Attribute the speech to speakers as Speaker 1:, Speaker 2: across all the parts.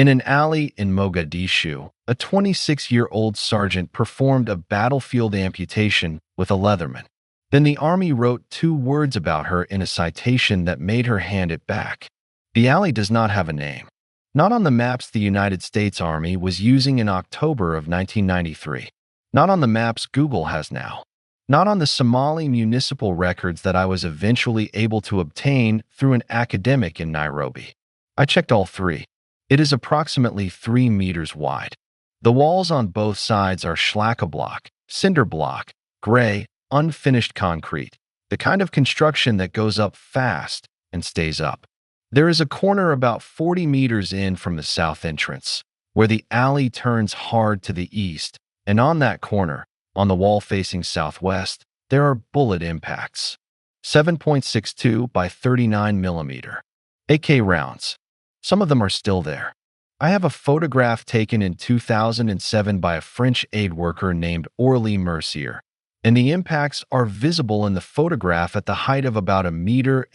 Speaker 1: In an alley in Mogadishu, a 26-year-old sergeant performed a battlefield amputation with a Leatherman. Then the army wrote 2 words about her in a citation that made her hand it back. The alley does not have a name. Not on the maps the United States Army was using in October of 1993. Not on the maps Google has now. Not on the Somali municipal records that I was eventually able to obtain through an academic in Nairobi. I checked all 3. It is approximately 3 meters wide. The walls on both sides are schlackablock, cinder block, gray, unfinished concrete, the kind of construction that goes up fast and stays up. There is a corner about 40 meters in from the south entrance, where the alley turns hard to the east, and on that corner, on the wall facing southwest, there are bullet impacts. 7.62 by 39 millimeter. AK rounds. Some of them are still there. I have a photograph taken in 2007 by a French aid worker named Orly Mercier, and the impacts are visible in the photograph at the height of about 1.5 meters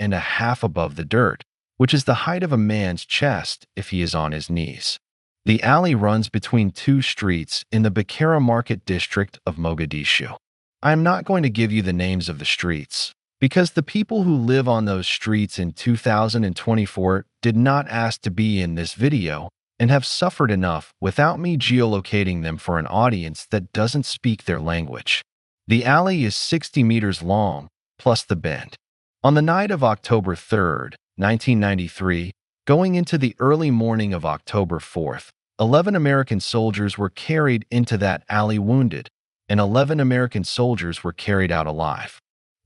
Speaker 1: above the dirt, which is the height of a man's chest if he is on his knees. The alley runs between 2 streets in the Bakara Market district of Mogadishu. I am not going to give you the names of the streets, because the people who live on those streets in 2024 did not ask to be in this video and have suffered enough without me geolocating them for an audience that doesn't speak their language. The alley is 60 meters long, plus the bend. On the night of October 3rd, 1993, going into the early morning of October 4th, 11 American soldiers were carried into that alley wounded, and 11 American soldiers were carried out alive.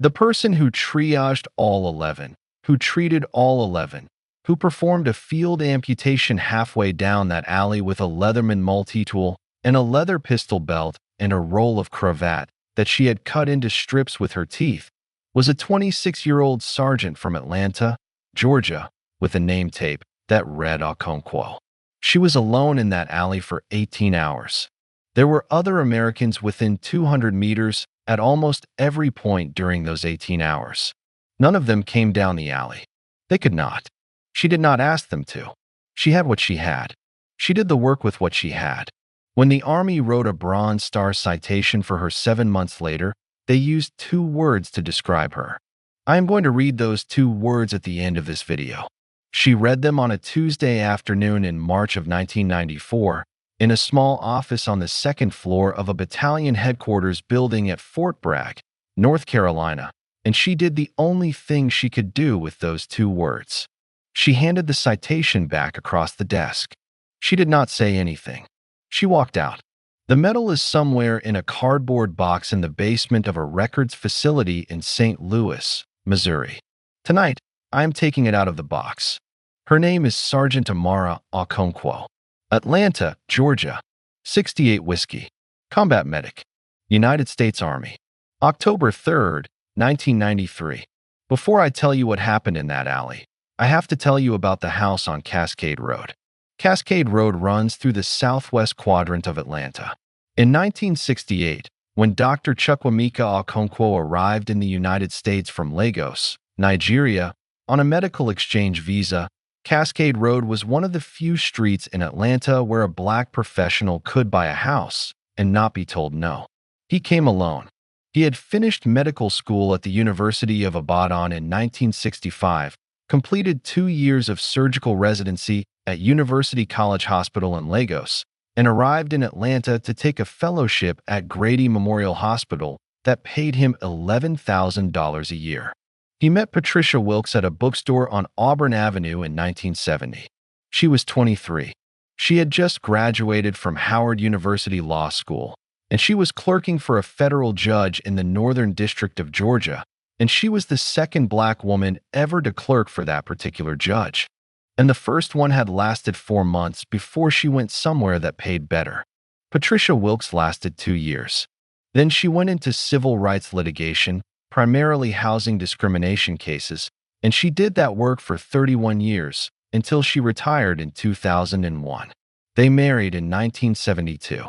Speaker 1: The person who triaged all 11, who treated all 11, who performed a field amputation halfway down that alley with a Leatherman multitool and a leather pistol belt and a roll of cravat that she had cut into strips with her teeth, was a 26-year-old sergeant from Atlanta, Georgia, with a name tape that read Okonkwo. She was alone in that alley for 18 hours. There were other Americans within 200 meters at almost every point during those 18 hours. None of them came down the alley. They could not. She did not ask them to. She had what she had. She did the work with what she had. When the Army wrote a Bronze Star citation for her 7 months later, they used 2 words to describe her. I am going to read those 2 words at the end of this video. She read them on a Tuesday afternoon in March of 1994 in a small office on the 2nd floor of a battalion headquarters building at Fort Bragg, North Carolina, and she did the only thing she could do with those 2 words. She handed the citation back across the desk. She did not say anything. She walked out. The medal is somewhere in a cardboard box in the basement of a records facility in St. Louis, Missouri. Tonight, I am taking it out of the box. Her name is Sergeant Amara Okonkwo. Atlanta, Georgia. 68 Whiskey. Combat Medic. United States Army. October 3rd, 1993. Before I tell you what happened in that alley, I have to tell you about the house on Cascade Road. Cascade Road runs through the southwest quadrant of Atlanta. In 1968, when Dr. Chukwuemeka Okonkwo arrived in the United States from Lagos, Nigeria, on a medical exchange visa, Cascade Road was one of the few streets in Atlanta where a black professional could buy a house and not be told no. He came alone. He had finished medical school at the University of Ibadan in 1965, completed 2 years of surgical residency at University College Hospital in Lagos, and arrived in Atlanta to take a fellowship at Grady Memorial Hospital that paid him $11,000 a year. He met Patricia Wilkes at a bookstore on Auburn Avenue in 1970. She was 23. She had just graduated from Howard University Law School, and she was clerking for a federal judge in the Northern District of Georgia, and she was the 2nd black woman ever to clerk for that particular judge. And the first one had lasted 4 months before she went somewhere that paid better. Patricia Wilkes lasted 2 years. Then she went into civil rights litigation, primarily housing discrimination cases, and she did that work for 31 years until she retired in 2001. They married in 1972.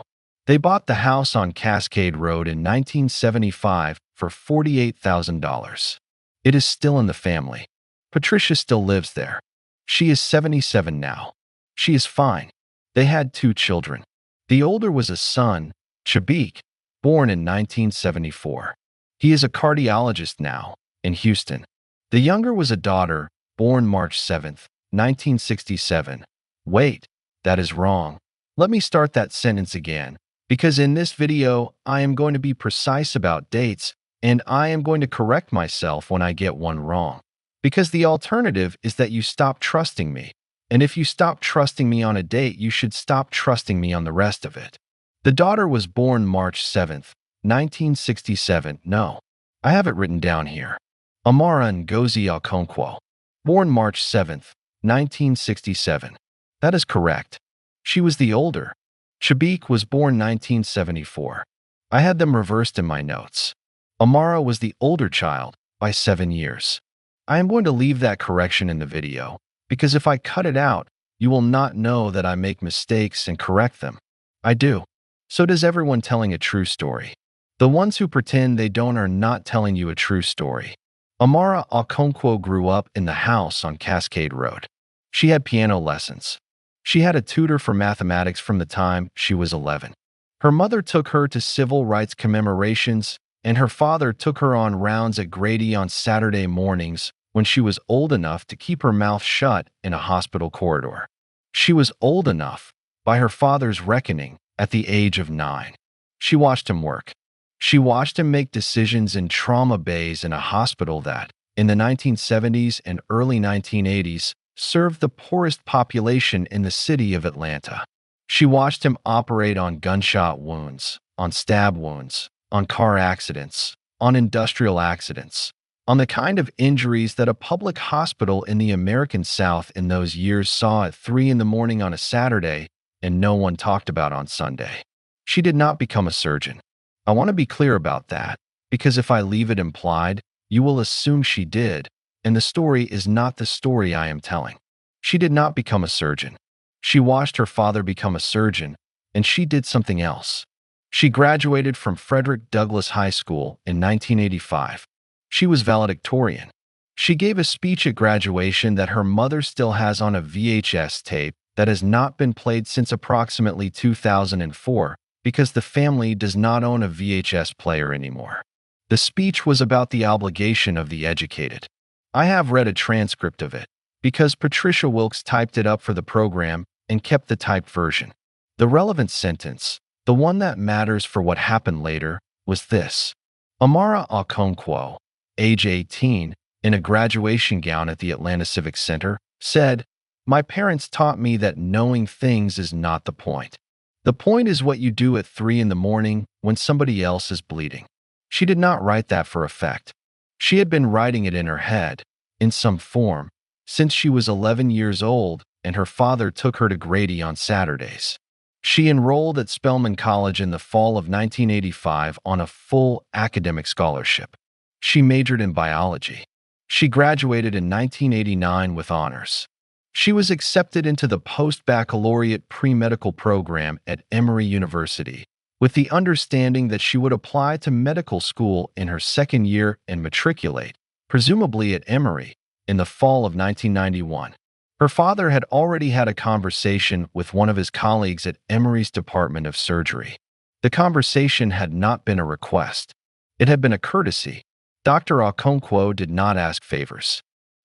Speaker 1: They bought the house on Cascade Road in 1975 for $48,000. It is still in the family. Patricia still lives there. She is 77 now. She is fine. They had two children. The older was a son, Chabik, born in 1974. He is a cardiologist now in Houston. The younger was a daughter, born March 7, 1967. Wait, that is wrong. Let me start that sentence again, because in this video, I am going to be precise about dates, and I am going to correct myself when I get one wrong. Because the alternative is that you stop trusting me. And if you stop trusting me on a date, you should stop trusting me on the rest of it. The daughter was born March 7th, 1967. No, I have it written down here. Amara Okonkwo, born March 7th, 1967. That is correct. She was the older. Chabik was born 1974. I had them reversed in my notes. Amara was the older child by 7 years. I am going to leave that correction in the video, because if I cut it out, you will not know that I make mistakes and correct them. I do. So does everyone telling a true story. The ones who pretend they don't are not telling you a true story. Amara Okonkwo grew up in the house on Cascade Road. She had piano lessons. She had a tutor for mathematics from the time she was 11. Her mother took her to civil rights commemorations, and her father took her on rounds at Grady on Saturday mornings when she was old enough to keep her mouth shut in a hospital corridor. She was old enough, by her father's reckoning, at the age of 9. She watched him work. She watched him make decisions in trauma bays in a hospital that, in the 1970s and early 1980s, served the poorest population in the city of Atlanta. She watched him operate on gunshot wounds, on stab wounds, on car accidents, on industrial accidents, on the kind of injuries that a public hospital in the American South in those years saw at 3 in the morning on a Saturday and no one talked about on Sunday. She did not become a surgeon. I want to be clear about that, because if I leave it implied, you will assume she did, and the story is not the story I am telling. She did not become a surgeon. She watched her father become a surgeon, and she did something else. She graduated from Frederick Douglass High School in 1985. She was valedictorian. She gave a speech at graduation that her mother still has on a VHS tape that has not been played since approximately 2004 because the family does not own a VHS player anymore. The speech was about the obligation of the educated. I have read a transcript of it because Patricia Wilkes typed it up for the program and kept the typed version. The relevant sentence, the one that matters for what happened later, was this. Amara Okonkwo, age 18, in a graduation gown at the Atlanta Civic Center, said, "My parents taught me that knowing things is not the point. The point is what you do at 3 in the morning when somebody else is bleeding." She did not write that for effect. She had been writing it in her head, in some form, since she was 11 years old and her father took her to Grady on Saturdays. She enrolled at Spelman College in the fall of 1985 on a full academic scholarship. She majored in biology. She graduated in 1989 with honors. She was accepted into the post-baccalaureate pre-medical program at Emory University, with the understanding that she would apply to medical school in her second year and matriculate, presumably at Emory, in the fall of 1991. Her father had already had a conversation with one of his colleagues at Emory's Department of Surgery. The conversation had not been a request. It had been a courtesy. Dr. Okonkwo did not ask favors.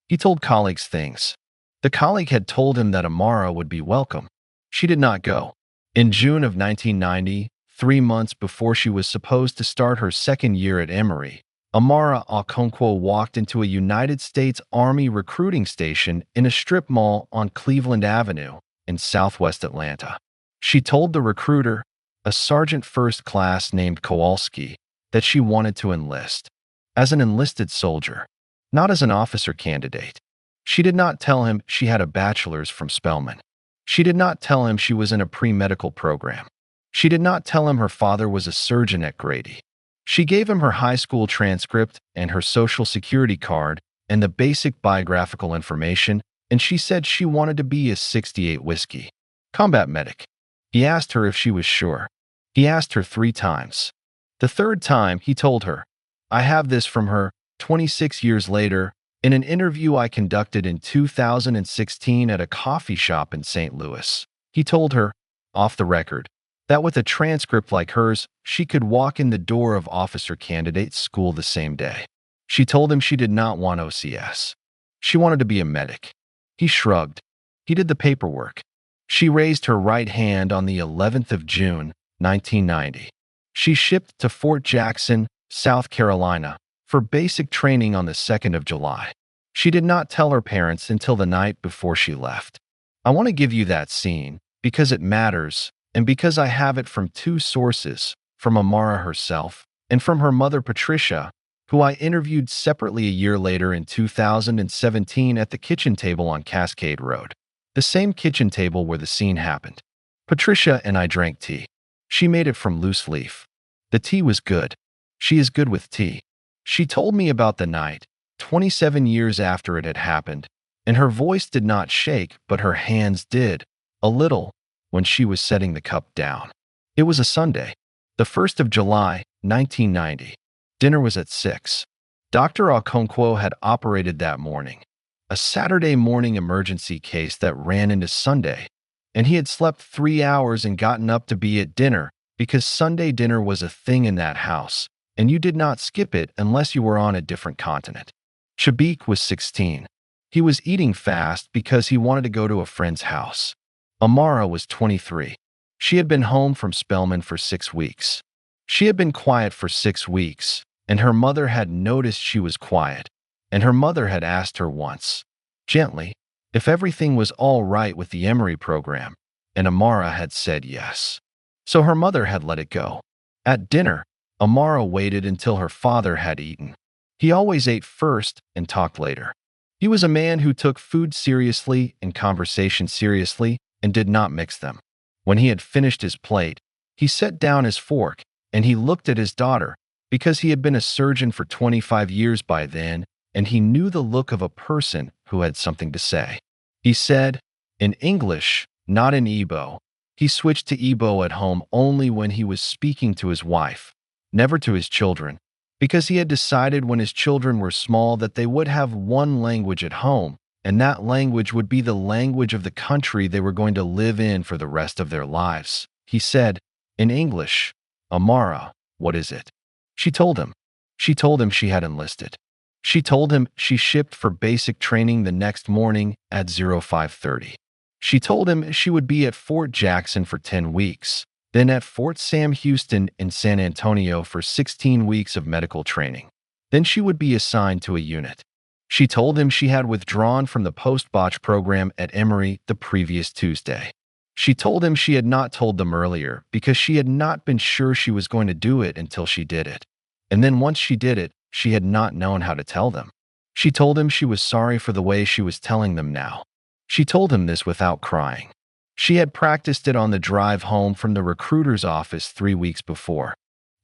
Speaker 1: He told colleagues things. The colleague had told him that Amara would be welcome. She did not go. In June of 1990, 3 months before she was supposed to start her second year at Emory, Amara Okonkwo walked into a United States Army recruiting station in a strip mall on Cleveland Avenue in southwest Atlanta. She told the recruiter, a sergeant first class named Kowalski, that she wanted to enlist. As an enlisted soldier, not as an officer candidate. She did not tell him she had a bachelor's from Spelman. She did not tell him she was in a pre-medical program. She did not tell him her father was a surgeon at Grady. She gave him her high school transcript and her social security card and the basic biographical information, and she said she wanted to be a 68 whiskey combat medic. He asked her if she was sure. He asked her 3 times. The third time, he told her, "I have this from her, 26 years later, in an interview I conducted in 2016 at a coffee shop in St. Louis." He told her, off the record, that with a transcript like hers, she could walk in the door of officer candidate's school the same day. She told him she did not want OCS. She wanted to be a medic. He shrugged. He did the paperwork. She raised her right hand on the 11th of June, 1990. She shipped to Fort Jackson, South Carolina, for basic training on the 2nd of July. She did not tell her parents until the night before she left. I want to give you that scene because it matters and because I have it from two sources, from Amara herself and from her mother Patricia, who I interviewed separately a year later in 2017 at the kitchen table on Cascade Road, the same kitchen table where the scene happened. Patricia and I drank tea. She made it from loose leaf. The tea was good. She is good with tea. She told me about the night, 27 years after it had happened, and her voice did not shake, but her hands did, a little, when she was setting the cup down. It was a Sunday, the 1st of July, 1990. Dinner was at 6. Dr. Okonkwo had operated that morning, a Saturday morning emergency case that ran into Sunday, and he had slept 3 hours and gotten up to be at dinner because Sunday dinner was a thing in that house, and you did not skip it unless you were on a different continent. Shabik was 16. He was eating fast because he wanted to go to a friend's house. Amara was 23. She had been home from Spelman for 6 weeks. She had been quiet for 6 weeks, and her mother had noticed she was quiet, and her mother had asked her once, gently, if everything was all right with the Emory program, and Amara had said yes. So her mother had let it go. At dinner, Amara waited until her father had eaten. He always ate first and talked later. He was a man who took food seriously and conversation seriously and did not mix them. When he had finished his plate, he set down his fork and he looked at his daughter because he had been a surgeon for 25 years by then and he knew the look of a person who had something to say. He said, in English, not in Igbo. He switched to Igbo at home only when he was speaking to his wife, never to his children, because he had decided when his children were small that they would have one language at home, and that language would be the language of the country they were going to live in for the rest of their lives. He said, in English, Amara, what is it? She told him. She told him she had enlisted. She told him she shipped for basic training the next morning at 05:30. She told him she would be at Fort Jackson for 10 weeks, then at Fort Sam Houston in San Antonio for 16 weeks of medical training. Then she would be assigned to a unit. She told him she had withdrawn from the post-botch program at Emory the previous Tuesday. She told him she had not told them earlier because she had not been sure she was going to do it until she did it. And then once she did it, she had not known how to tell them. She told him she was sorry for the way she was telling them now. She told him this without crying. She had practiced it on the drive home from the recruiter's office 3 weeks before,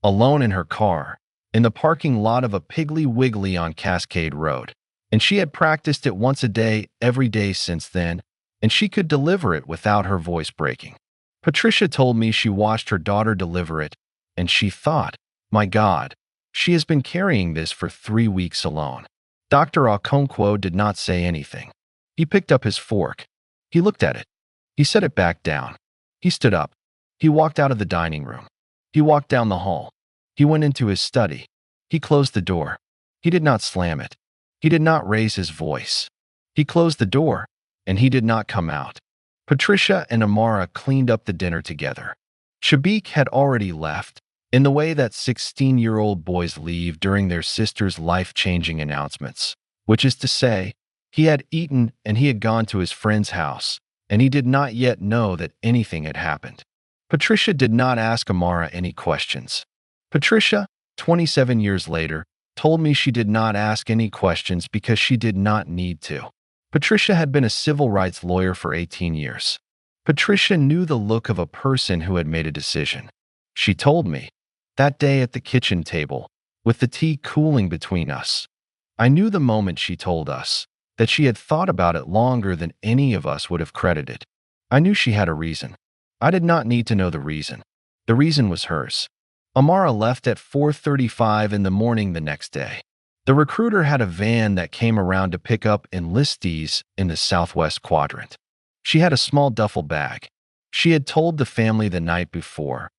Speaker 1: alone in her car, in the parking lot of a Piggly Wiggly on Cascade Road. And she had practiced it once a day, every day since then, and she could deliver it without her voice breaking. Patricia told me she watched her daughter deliver it, and she thought, my God, she has been carrying this for 3 weeks alone. Dr. Okonkwo did not say anything. He picked up his fork. He looked at it. He set it back down. He stood up. He walked out of the dining room. He walked down the hall. He went into his study. He closed the door. He did not slam it. He did not raise his voice. He closed the door, and he did not come out. Patricia and Amara cleaned up the dinner together. Shabik had already left, in the way that 16-year-old boys leave during their sister's life-changing announcements, which is to say, he had eaten and he had gone to his friend's house, and he did not yet know that anything had happened. Patricia did not ask Amara any questions. Patricia, 27 years later, told me she did not ask any questions because she did not need to. Patricia had been a civil rights lawyer for 18 years. Patricia knew the look of a person who had made a decision. She told me, that day at the kitchen table, with the tea cooling between us. I knew the moment she told us that she had thought about it longer than any of us would have credited. I knew she had a reason. I did not need to know the reason. The reason was hers. Amara left at 4:35 in the morning the next day. The recruiter had a van that came around to pick up enlistees in the southwest quadrant. She had a small duffel bag. She had told the family the night before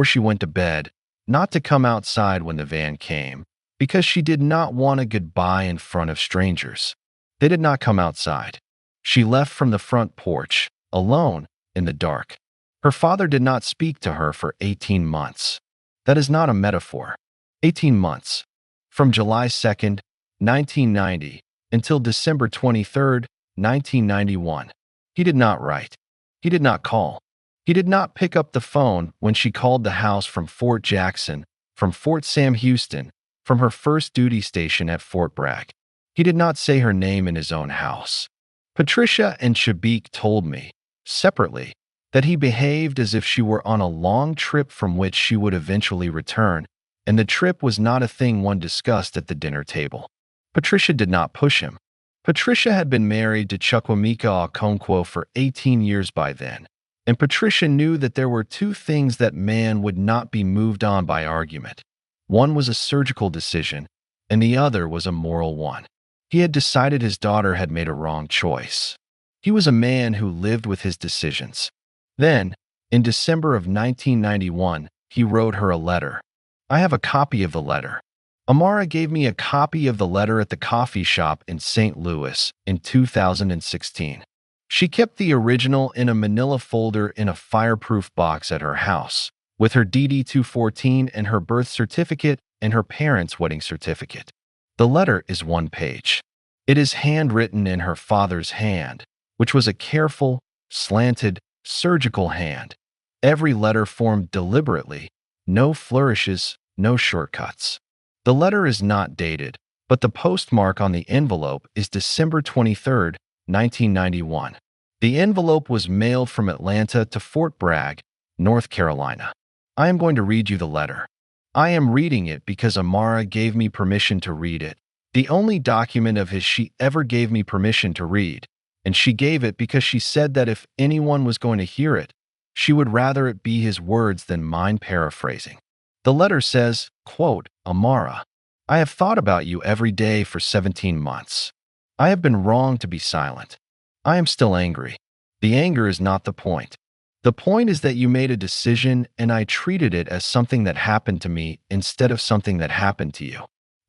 Speaker 1: she went to bed, not to come outside when the van came, because she did not want a goodbye in front of strangers. They did not come outside. She left from the front porch, alone, in the dark. Her father did not speak to her for 18 months. That is not a metaphor. 18 months. From July 2nd, 1990, until December 23rd, 1991. He did not write. He did not call. He did not pick up the phone when she called the house from Fort Jackson, from Fort Sam Houston, from her first duty station at Fort Bragg. He did not say her name in his own house. Patricia and Shabik told me, separately, that he behaved as if she were on a long trip from which she would eventually return, and the trip was not a thing one discussed at the dinner table. Patricia did not push him. Patricia had been married to Amara Okonkwo for 18 years by then, and Patricia knew that there were two things that man would not be moved on by argument. One was a surgical decision, and the other was a moral one. He had decided his daughter had made a wrong choice. He was a man who lived with his decisions. Then, in December of 1991, he wrote her a letter. I have a copy of the letter. Amara gave me a copy of the letter at the coffee shop in St. Louis in 2016. She kept the original in a manila folder in a fireproof box at her house, with her DD-214 and her birth certificate and her parents' wedding certificate. The letter is one page. It is handwritten in her father's hand, which was a careful, slanted, surgical hand. Every letter formed deliberately, no flourishes, no shortcuts. The letter is not dated, but the postmark on the envelope is December 23, 1991. The envelope was mailed from Atlanta to Fort Bragg, North Carolina. I am going to read you the letter. I am reading it because Amara gave me permission to read it, the only document of his she ever gave me permission to read, and she gave it because she said that if anyone was going to hear it, she would rather it be his words than mine paraphrasing. The letter says, quote, Amara, I have thought about you every day for 17 months. I have been wrong to be silent. I am still angry. The anger is not the point. The point is that you made a decision and I treated it as something that happened to me instead of something that happened to you.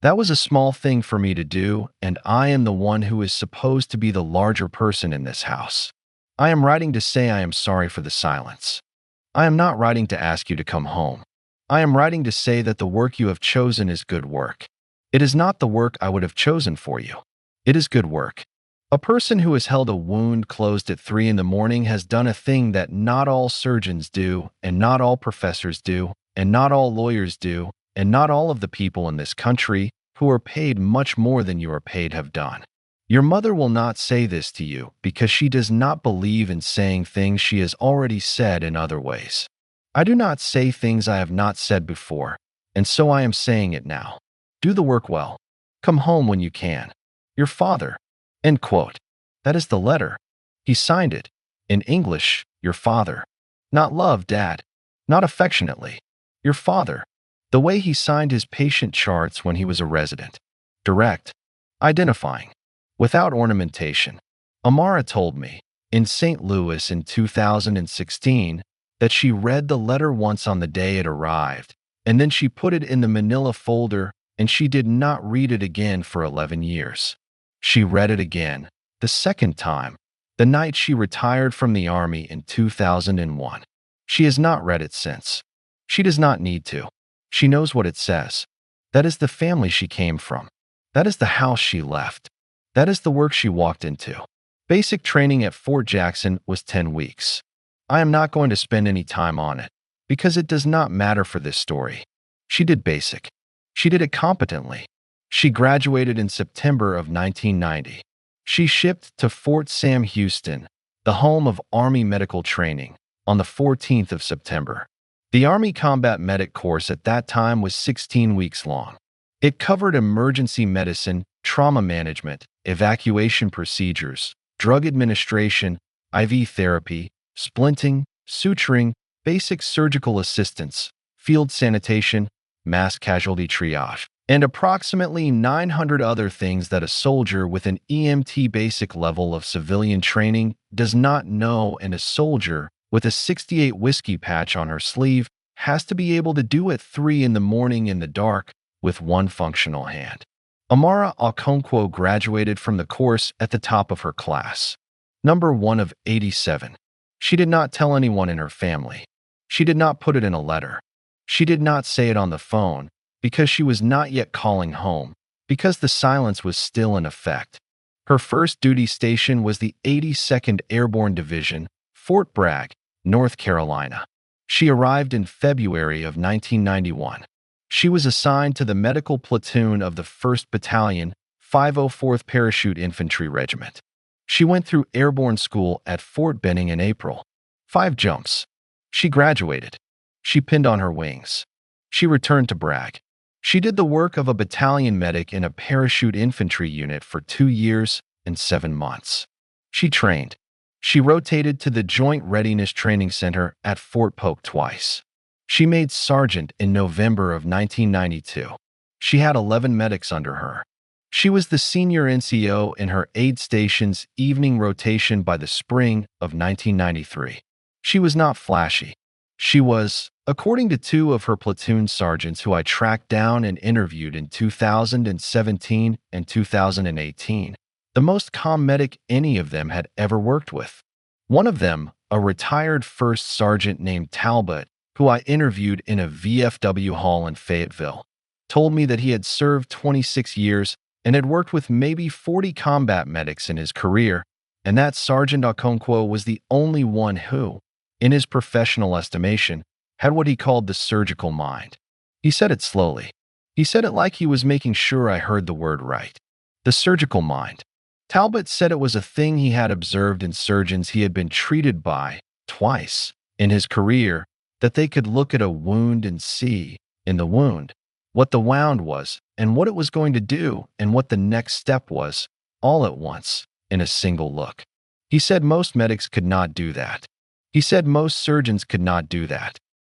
Speaker 1: That was a small thing for me to do, and I am the one who is supposed to be the larger person in this house. I am writing to say I am sorry for the silence. I am not writing to ask you to come home. I am writing to say that the work you have chosen is good work. It is not the work I would have chosen for you. It is good work. A person who has held a wound closed at 3 in the morning has done a thing that not all surgeons do, and not all professors do, and not all lawyers do, and not all of the people in this country who are paid much more than you are paid have done. Your mother will not say this to you because she does not believe in saying things she has already said in other ways. I do not say things I have not said before, and so I am saying it now. Do the work well. Come home when you can. Your father. End quote. That is the letter. He signed it. In English, your father. Not love, Dad. Not affectionately. Your father. The way he signed his patient charts when he was a resident. Direct. Identifying. Without ornamentation. Amara told me, in St. Louis in 2016, that she read the letter once on the day it arrived, and then she put it in the manila folder, and she did not read it again for 11 years. She read it again, the second time, the night she retired from the Army in 2001. She has not read it since. She does not need to. She knows what it says. That is the family she came from. That is the house she left. That is the work she walked into. Basic training at Fort Jackson was 10 weeks. I am not going to spend any time on it, because it does not matter for this story. She did basic. She did it competently. She graduated in September of 1990. She shipped to Fort Sam Houston, the home of Army medical training, on the 14th of September. The Army Combat Medic course at that time was 16 weeks long. It covered emergency medicine, trauma management, evacuation procedures, drug administration, IV therapy, splinting, suturing, basic surgical assistance, field sanitation, mass casualty triage, and approximately 900 other things that a soldier with an EMT basic level of civilian training does not know, and a soldier with a 68 whiskey patch on her sleeve, has to be able to do at 3 in the morning in the dark with one functional hand. Amara Okonkwo graduated from the course at the top of her class, number 1 of 87. She did not tell anyone in her family. She did not put it in a letter. She did not say it on the phone because she was not yet calling home, because the silence was still in effect. Her first duty station was the 82nd Airborne Division, Fort Bragg, North Carolina. She arrived in February of 1991. She was assigned to the medical platoon of the 1st Battalion, 504th Parachute Infantry Regiment. She went through airborne school at Fort Benning in April. 5 jumps. She graduated. She pinned on her wings. She returned to Bragg. She did the work of a battalion medic in a parachute infantry unit for 2 years and 7 months. She trained. She rotated to the Joint Readiness Training Center at Fort Polk twice. She made sergeant in November of 1992. She had 11 medics under her. She was the senior NCO in her aid station's evening rotation by the spring of 1993. She was not flashy. She was, according to 2 of her platoon sergeants who I tracked down and interviewed in 2017 and 2018, the most calm medic any of them had ever worked with. One of them, a retired first sergeant named Talbot, who I interviewed in a VFW hall in Fayetteville, told me that he had served 26 years and had worked with maybe 40 combat medics in his career, and that Sergeant Okonkwo was the only one who, in his professional estimation, had what he called the surgical mind. He said it slowly. He said it like he was making sure I heard the word right. The surgical mind. Talbot said it was a thing he had observed in surgeons he had been treated by, twice, in his career, that they could look at a wound and see, in the wound, what the wound was and what it was going to do and what the next step was, all at once, in a single look. He said most medics could not do that. He said most surgeons could not do that.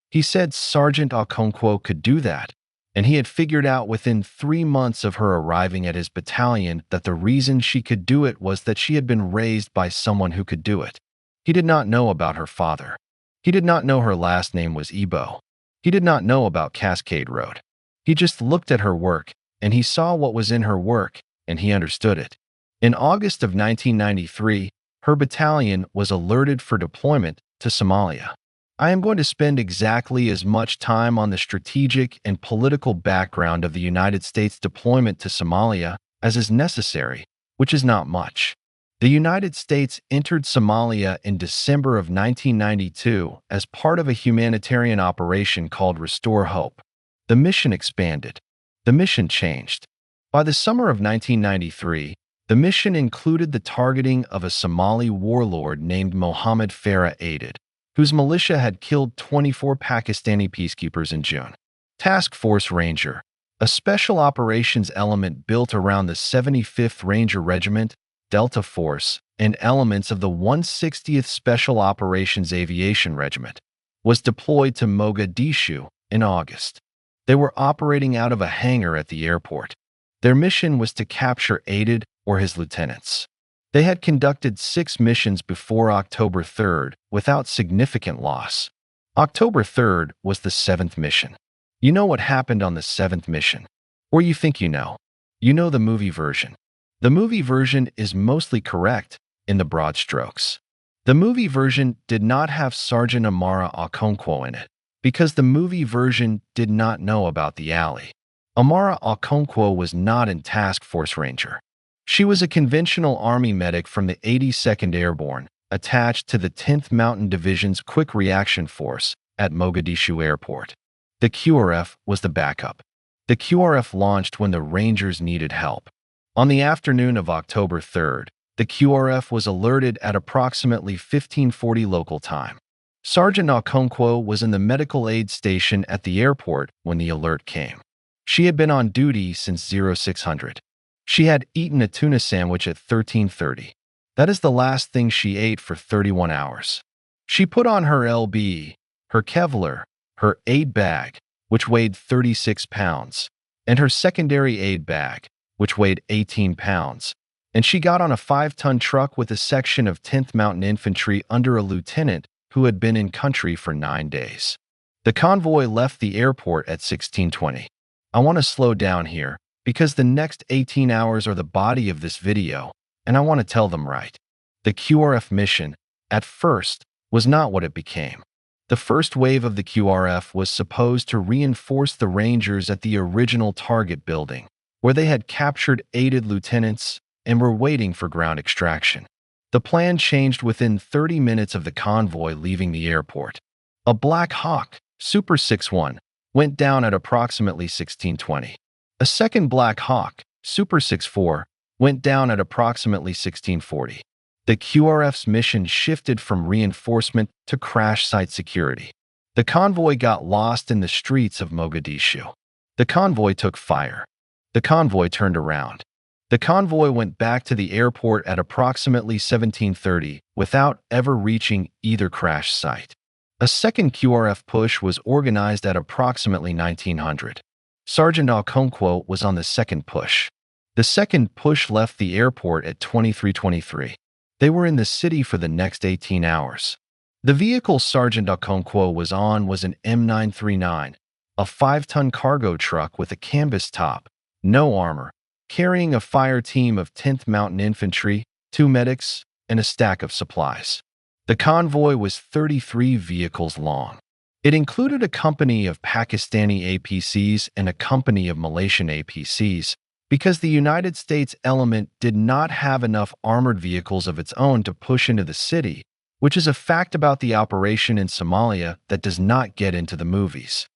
Speaker 1: He said Sergeant Okonkwo could do that, and he had figured out within 3 months of her arriving at his battalion that the reason she could do it was that she had been raised by someone who could do it. He did not know about her father. He did not know her last name was Ebo. He did not know about Cascade Road. He just looked at her work, and he saw what was in her work, and he understood it. In August of 1993, her battalion was alerted for deployment to Somalia. I am going to spend exactly as much time on the strategic and political background of the United States deployment to Somalia as is necessary, which is not much. The United States entered Somalia in December of 1992 as part of a humanitarian operation called Restore Hope. The mission expanded. The mission changed. By the summer of 1993, the mission included the targeting of a Somali warlord named Mohammed Farah Aidid, whose militia had killed 24 Pakistani peacekeepers in June. Task Force Ranger, a special operations element built around the 75th Ranger Regiment, Delta Force, and elements of the 160th Special Operations Aviation Regiment, was deployed to Mogadishu in August. They were operating out of a hangar at the airport. Their mission was to capture Aidid or his lieutenants. They had conducted 6 missions before October 3rd without significant loss. October 3rd was the 7th mission. You know what happened on the 7th mission. Or you think you know. You know the movie version. The movie version is mostly correct in the broad strokes. The movie version did not have Sergeant Amara Okonkwo in it because the movie version did not know about the alley. Amara Okonkwo was not in Task Force Ranger. She was a conventional Army medic from the 82nd Airborne, attached to the 10th Mountain Division's Quick Reaction Force at Mogadishu Airport. The QRF was the backup. The QRF launched when the Rangers needed help. On the afternoon of October 3rd, the QRF was alerted at approximately 1540 local time. Sergeant Okonkwo was in the medical aid station at the airport when the alert came. She had been on duty since 0600. She had eaten a tuna sandwich at 1330. That is the last thing she ate for 31 hours. She put on her LB, her Kevlar, her aid bag, which weighed 36 pounds, and her secondary aid bag, which weighed 18 pounds, and she got on a 5-ton truck with a section of 10th Mountain Infantry under a lieutenant who had been in country for 9 days. The convoy left the airport at 16:20. I want to slow down here because the next 18 hours are the body of this video, and I want to tell them right. The QRF mission, at first, was not what it became. The first wave of the QRF was supposed to reinforce the Rangers at the original target building, where they had captured aided lieutenants and were waiting for ground extraction. The plan changed within 30 minutes of the convoy leaving the airport. A Black Hawk, Super 6-1, went down at approximately 16:20. A second Black Hawk, Super 6-4, went down at approximately 16:40. The QRF's mission shifted from reinforcement to crash site security. The convoy got lost in the streets of Mogadishu. The convoy took fire. The convoy turned around. The convoy went back to the airport at approximately 17:30 without ever reaching either crash site. A second QRF push was organized at approximately 1900. Sergeant Okonkwo was on the second push. The second push left the airport at 23:23. They were in the city for the next 18 hours. The vehicle Sergeant Okonkwo was on was an M939, a 5-ton cargo truck with a canvas top, no armor, carrying a fire team of 10th Mountain Infantry, 2 medics, and a stack of supplies. The convoy was 33 vehicles long. It included a company of Pakistani APCs and a company of Malaysian APCs, because the United States element did not have enough armored vehicles of its own to push into the city, which is a fact about the operation in Somalia that does not get into the movies.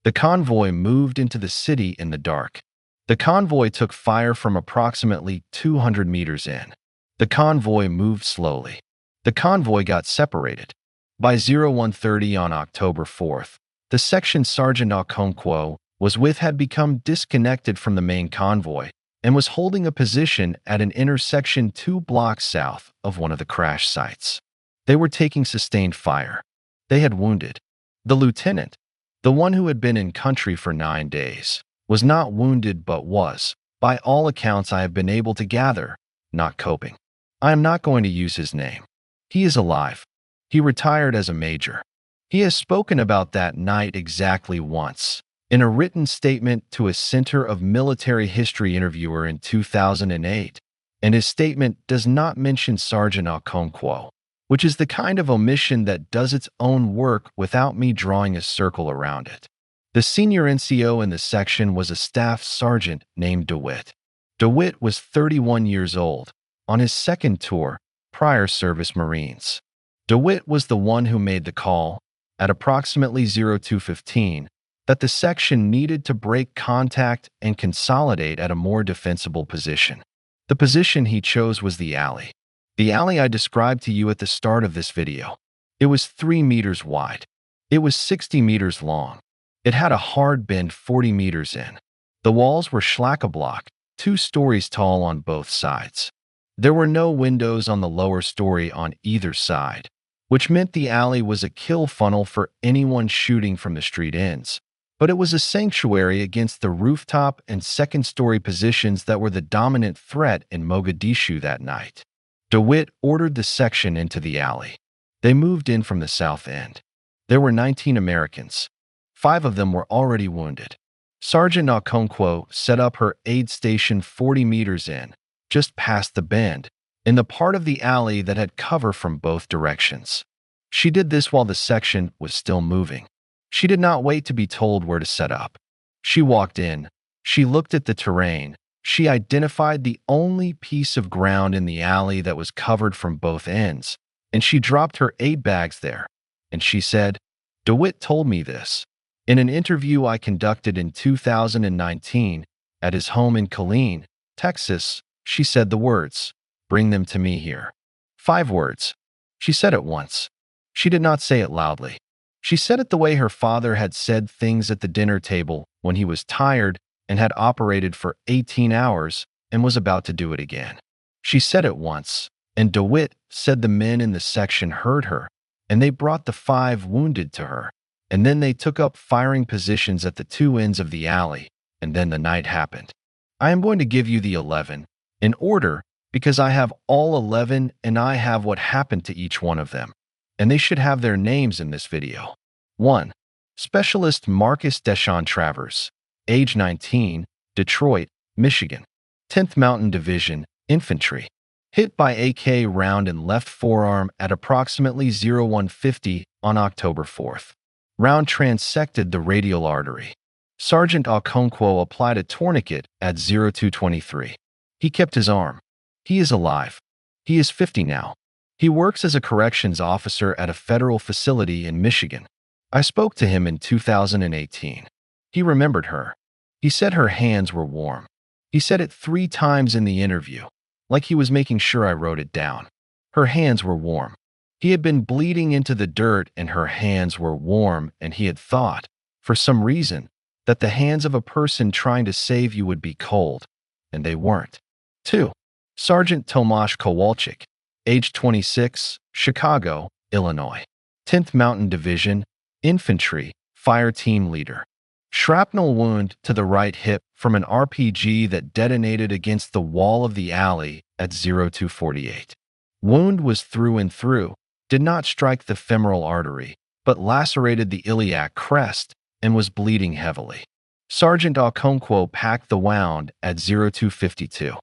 Speaker 1: The convoy moved into the city in the dark. The convoy took fire from approximately 200 meters in. The convoy moved slowly. The convoy got separated. By 01:30 on October 4th, the section Sergeant Okonkwo was with had become disconnected from the main convoy and was holding a position at an intersection 2 blocks south of one of the crash sites. They were taking sustained fire. They had wounded. The lieutenant, the one who had been in country for 9 days, was not wounded but was, by all accounts I have been able to gather, not coping. I am not going to use his name. He is alive. He retired as a major. He has spoken about that night exactly once, in a written statement to a Center of Military History interviewer in 2008, and his statement does not mention Sergeant Okonkwo, which is the kind of omission that does its own work without me drawing a circle around it. The senior NCO in the section was a staff sergeant named DeWitt. DeWitt was 31 years old, on his second tour, prior service Marines. DeWitt was the one who made the call, at approximately 02:15, that the section needed to break contact and consolidate at a more defensible position. The position he chose was the alley. The alley I described to you at the start of this video. It was 3 meters wide. It was 60 meters long. It had a hard bend 40 meters in. The walls were schlackablock, 2 stories tall on both sides. There were no windows on the lower story on either side, which meant the alley was a kill funnel for anyone shooting from the street ends. But it was a sanctuary against the rooftop and second-story positions that were the dominant threat in Mogadishu that night. DeWitt ordered the section into the alley. They moved in from the south end. There were 19 Americans. 5 of them were already wounded. Sergeant Okonkwo set up her aid station 40 meters in, just past the bend, in the part of the alley that had cover from both directions. She did this while the section was still moving. She did not wait to be told where to set up. She walked in. She looked at the terrain. She identified the only piece of ground in the alley that was covered from both ends, and she dropped her aid bags there. And she said, DeWitt told me this. In an interview I conducted in 2019 at his home in Killeen, Texas, she said the words, "Bring them to me here." 5 words. She said it once. She did not say it loudly. She said it the way her father had said things at the dinner table when he was tired and had operated for 18 hours and was about to do it again. She said it once, and DeWitt said the men in the section heard her, and they brought the 5 wounded to her, and then they took up firing positions at the 2 ends of the alley, and then the night happened. I am going to give you the 11, in order, because I have all 11 and I have what happened to each one of them. and they should have their names in this video. 1. Specialist Marcus Deshawn Travers, age 19, Detroit, Michigan. 10th Mountain Division, Infantry. Hit by AK round in left forearm at approximately 0150 on October 4th. Round transected the radial artery. Sergeant Okonkwo applied a tourniquet at 0223. He kept his arm. He is alive. He is 50 now. He works as a corrections officer at a federal facility in Michigan. I spoke to him in 2018. He remembered her. He said her hands were warm. He said it 3 times in the interview, like he was making sure I wrote it down. Her hands were warm. He had been bleeding into the dirt and her hands were warm, and he had thought, for some reason, that the hands of a person trying to save you would be cold, and they weren't. 2. Sergeant Tomasz Kowalczyk, age 26, Chicago, Illinois. 10th Mountain Division, Infantry, Fire Team Leader. Shrapnel wound to the right hip from an RPG that detonated against the wall of the alley at 0248. Wound was through and through, did not strike the femoral artery, but lacerated the iliac crest and was bleeding heavily. Sergeant Okonkwo packed the wound at 0252.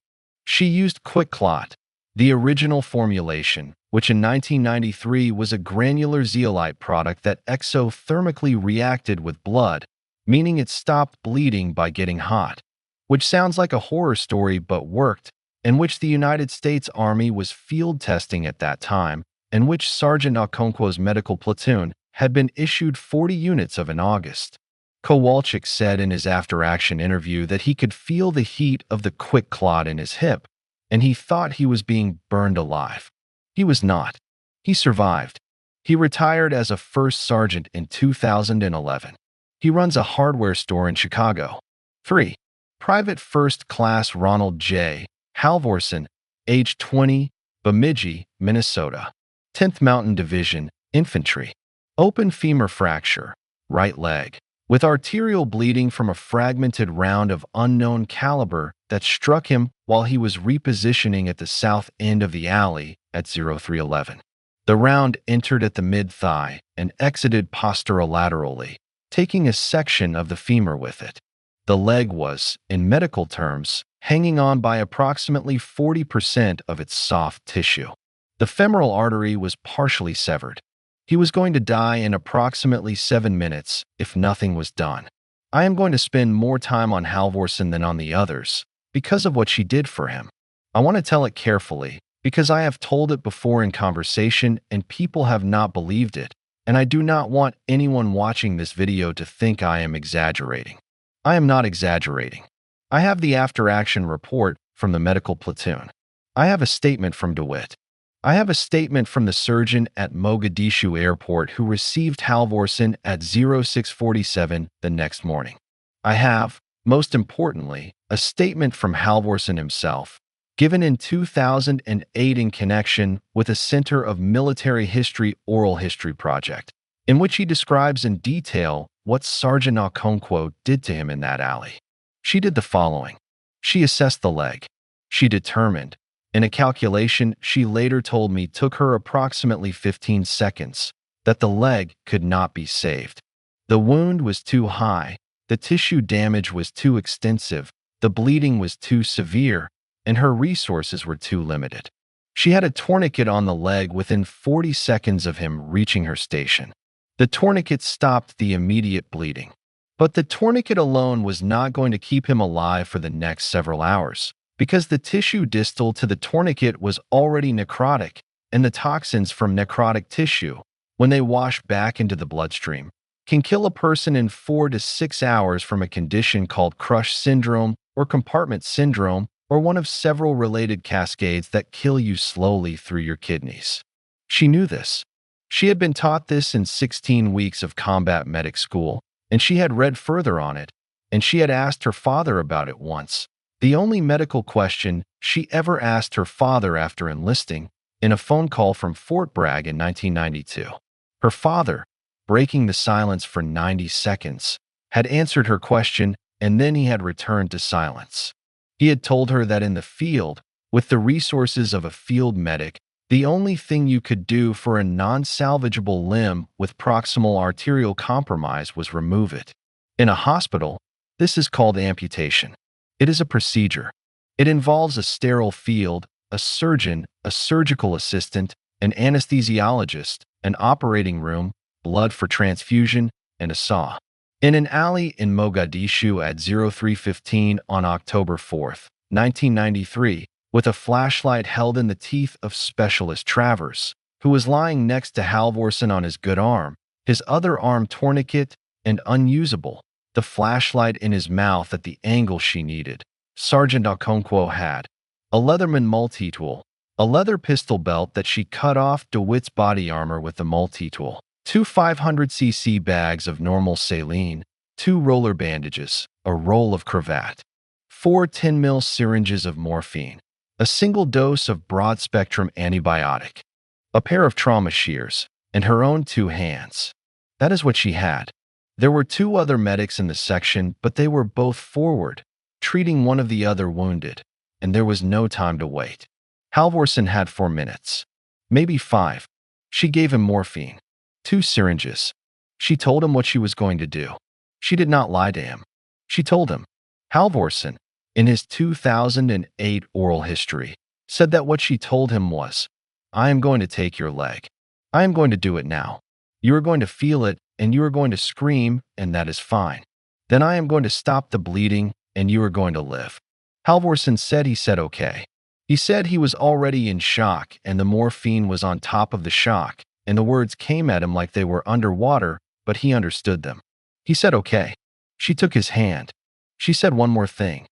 Speaker 1: She used Quick Clot, the original formulation, which in 1993 was a granular zeolite product that exothermically reacted with blood, meaning it stopped bleeding by getting hot, which sounds like a horror story but worked, and which the United States Army was field testing at that time, and which Sergeant Okonkwo's medical platoon had been issued 40 units of in August. Kowalczyk said in his after-action interview that he could feel the heat of the Quick Clot in his hip, and he thought he was being burned alive. He was not. He survived. He retired as a first sergeant in 2011. He runs a hardware store in Chicago. 3. Private First Class Ronald J. Halvorsen, age 20, Bemidji, Minnesota. 10th Mountain Division, Infantry. Open femur fracture, right leg, with arterial bleeding from a fragmented round of unknown caliber that struck him while he was repositioning at the south end of the alley at 0311. The round entered at the mid-thigh and exited posterolaterally, taking a section of the femur with it. The leg was, in medical terms, hanging on by approximately 40% of its soft tissue. The femoral artery was partially severed. He was going to die in approximately 7 minutes if nothing was done. I am going to spend more time on Halvorsen than on the others because of what she did for him. I want to tell it carefully because I have told it before in conversation and people have not believed it, and I do not want anyone watching this video to think I am exaggerating. I am not exaggerating. I have the after-action report from the medical platoon. I have a statement from DeWitt. I have a statement from the surgeon at Mogadishu Airport who received Halvorsen at 0647 the next morning. I have, most importantly, a statement from Halvorsen himself, given in 2008 in connection with a Center of Military History Oral History project, in which he describes in detail what Sergeant Okonkwo did to him in that alley. She did the following. She assessed the leg. She determined, in a calculation she later told me took her approximately 15 seconds, that the leg could not be saved. The wound was too high, the tissue damage was too extensive, the bleeding was too severe, and her resources were too limited. She had a tourniquet on the leg within 40 seconds of him reaching her station. The tourniquet stopped the immediate bleeding. But the tourniquet alone was not going to keep him alive for the next several hours, because the tissue distal to the tourniquet was already necrotic, and the toxins from necrotic tissue, when they wash back into the bloodstream, can kill a person in 4 to 6 hours from a condition called crush syndrome or compartment syndrome, or one of several related cascades that kill you slowly through your kidneys. She knew this. She had been taught this in 16 weeks of combat medic school, and she had read further on it, and she had asked her father about it once, the only medical question she ever asked her father after enlisting, in a phone call from Fort Bragg in 1992. Her father, breaking the silence for 90 seconds, had answered her question, and then he had returned to silence. He had told her that in the field, with the resources of a field medic, The only thing you could do for a non-salvageable limb with proximal arterial compromise was remove it. In a hospital, this is called amputation. It is a procedure. It involves a sterile field, a surgeon, a surgical assistant, an anesthesiologist, an operating room, blood for transfusion, and a saw. In an alley in Mogadishu at 03:15 on October 4, 1993, with a flashlight held in the teeth of Specialist Travers, who was lying next to Halvorsen on his good arm, his other arm tourniquet and unusable, the flashlight in his mouth at the angle she needed. Sergeant Okonkwo had a Leatherman multitool, a leather pistol belt that she cut off DeWitt's body armor with the multitool, 2 500cc bags of normal saline, 2 roller bandages, a roll of cravat, 4 10 ml syringes of morphine, a single dose of broad-spectrum antibiotic, a pair of trauma shears, and her own 2 hands. That is what she had. There were 2 other medics in the section, but they were both forward, treating one of the other wounded, and there was no time to wait. Halvorsen had 4 minutes, maybe 5. She gave him morphine, 2 syringes. She told him what she was going to do. She did not lie to him. She told him. Halvorsen, in his 2008 oral history, said that what she told him was, "I am going to take your leg. I am going to do it now. You are going to feel it, and you are going to scream, and that is fine. Then I am going to stop the bleeding, and you are going to live." Halvorsen said he said okay. He said he was already in shock, and the morphine was on top of the shock, and the words came at him like they were underwater, but he understood them. He said okay. She took his hand. She said one more thing.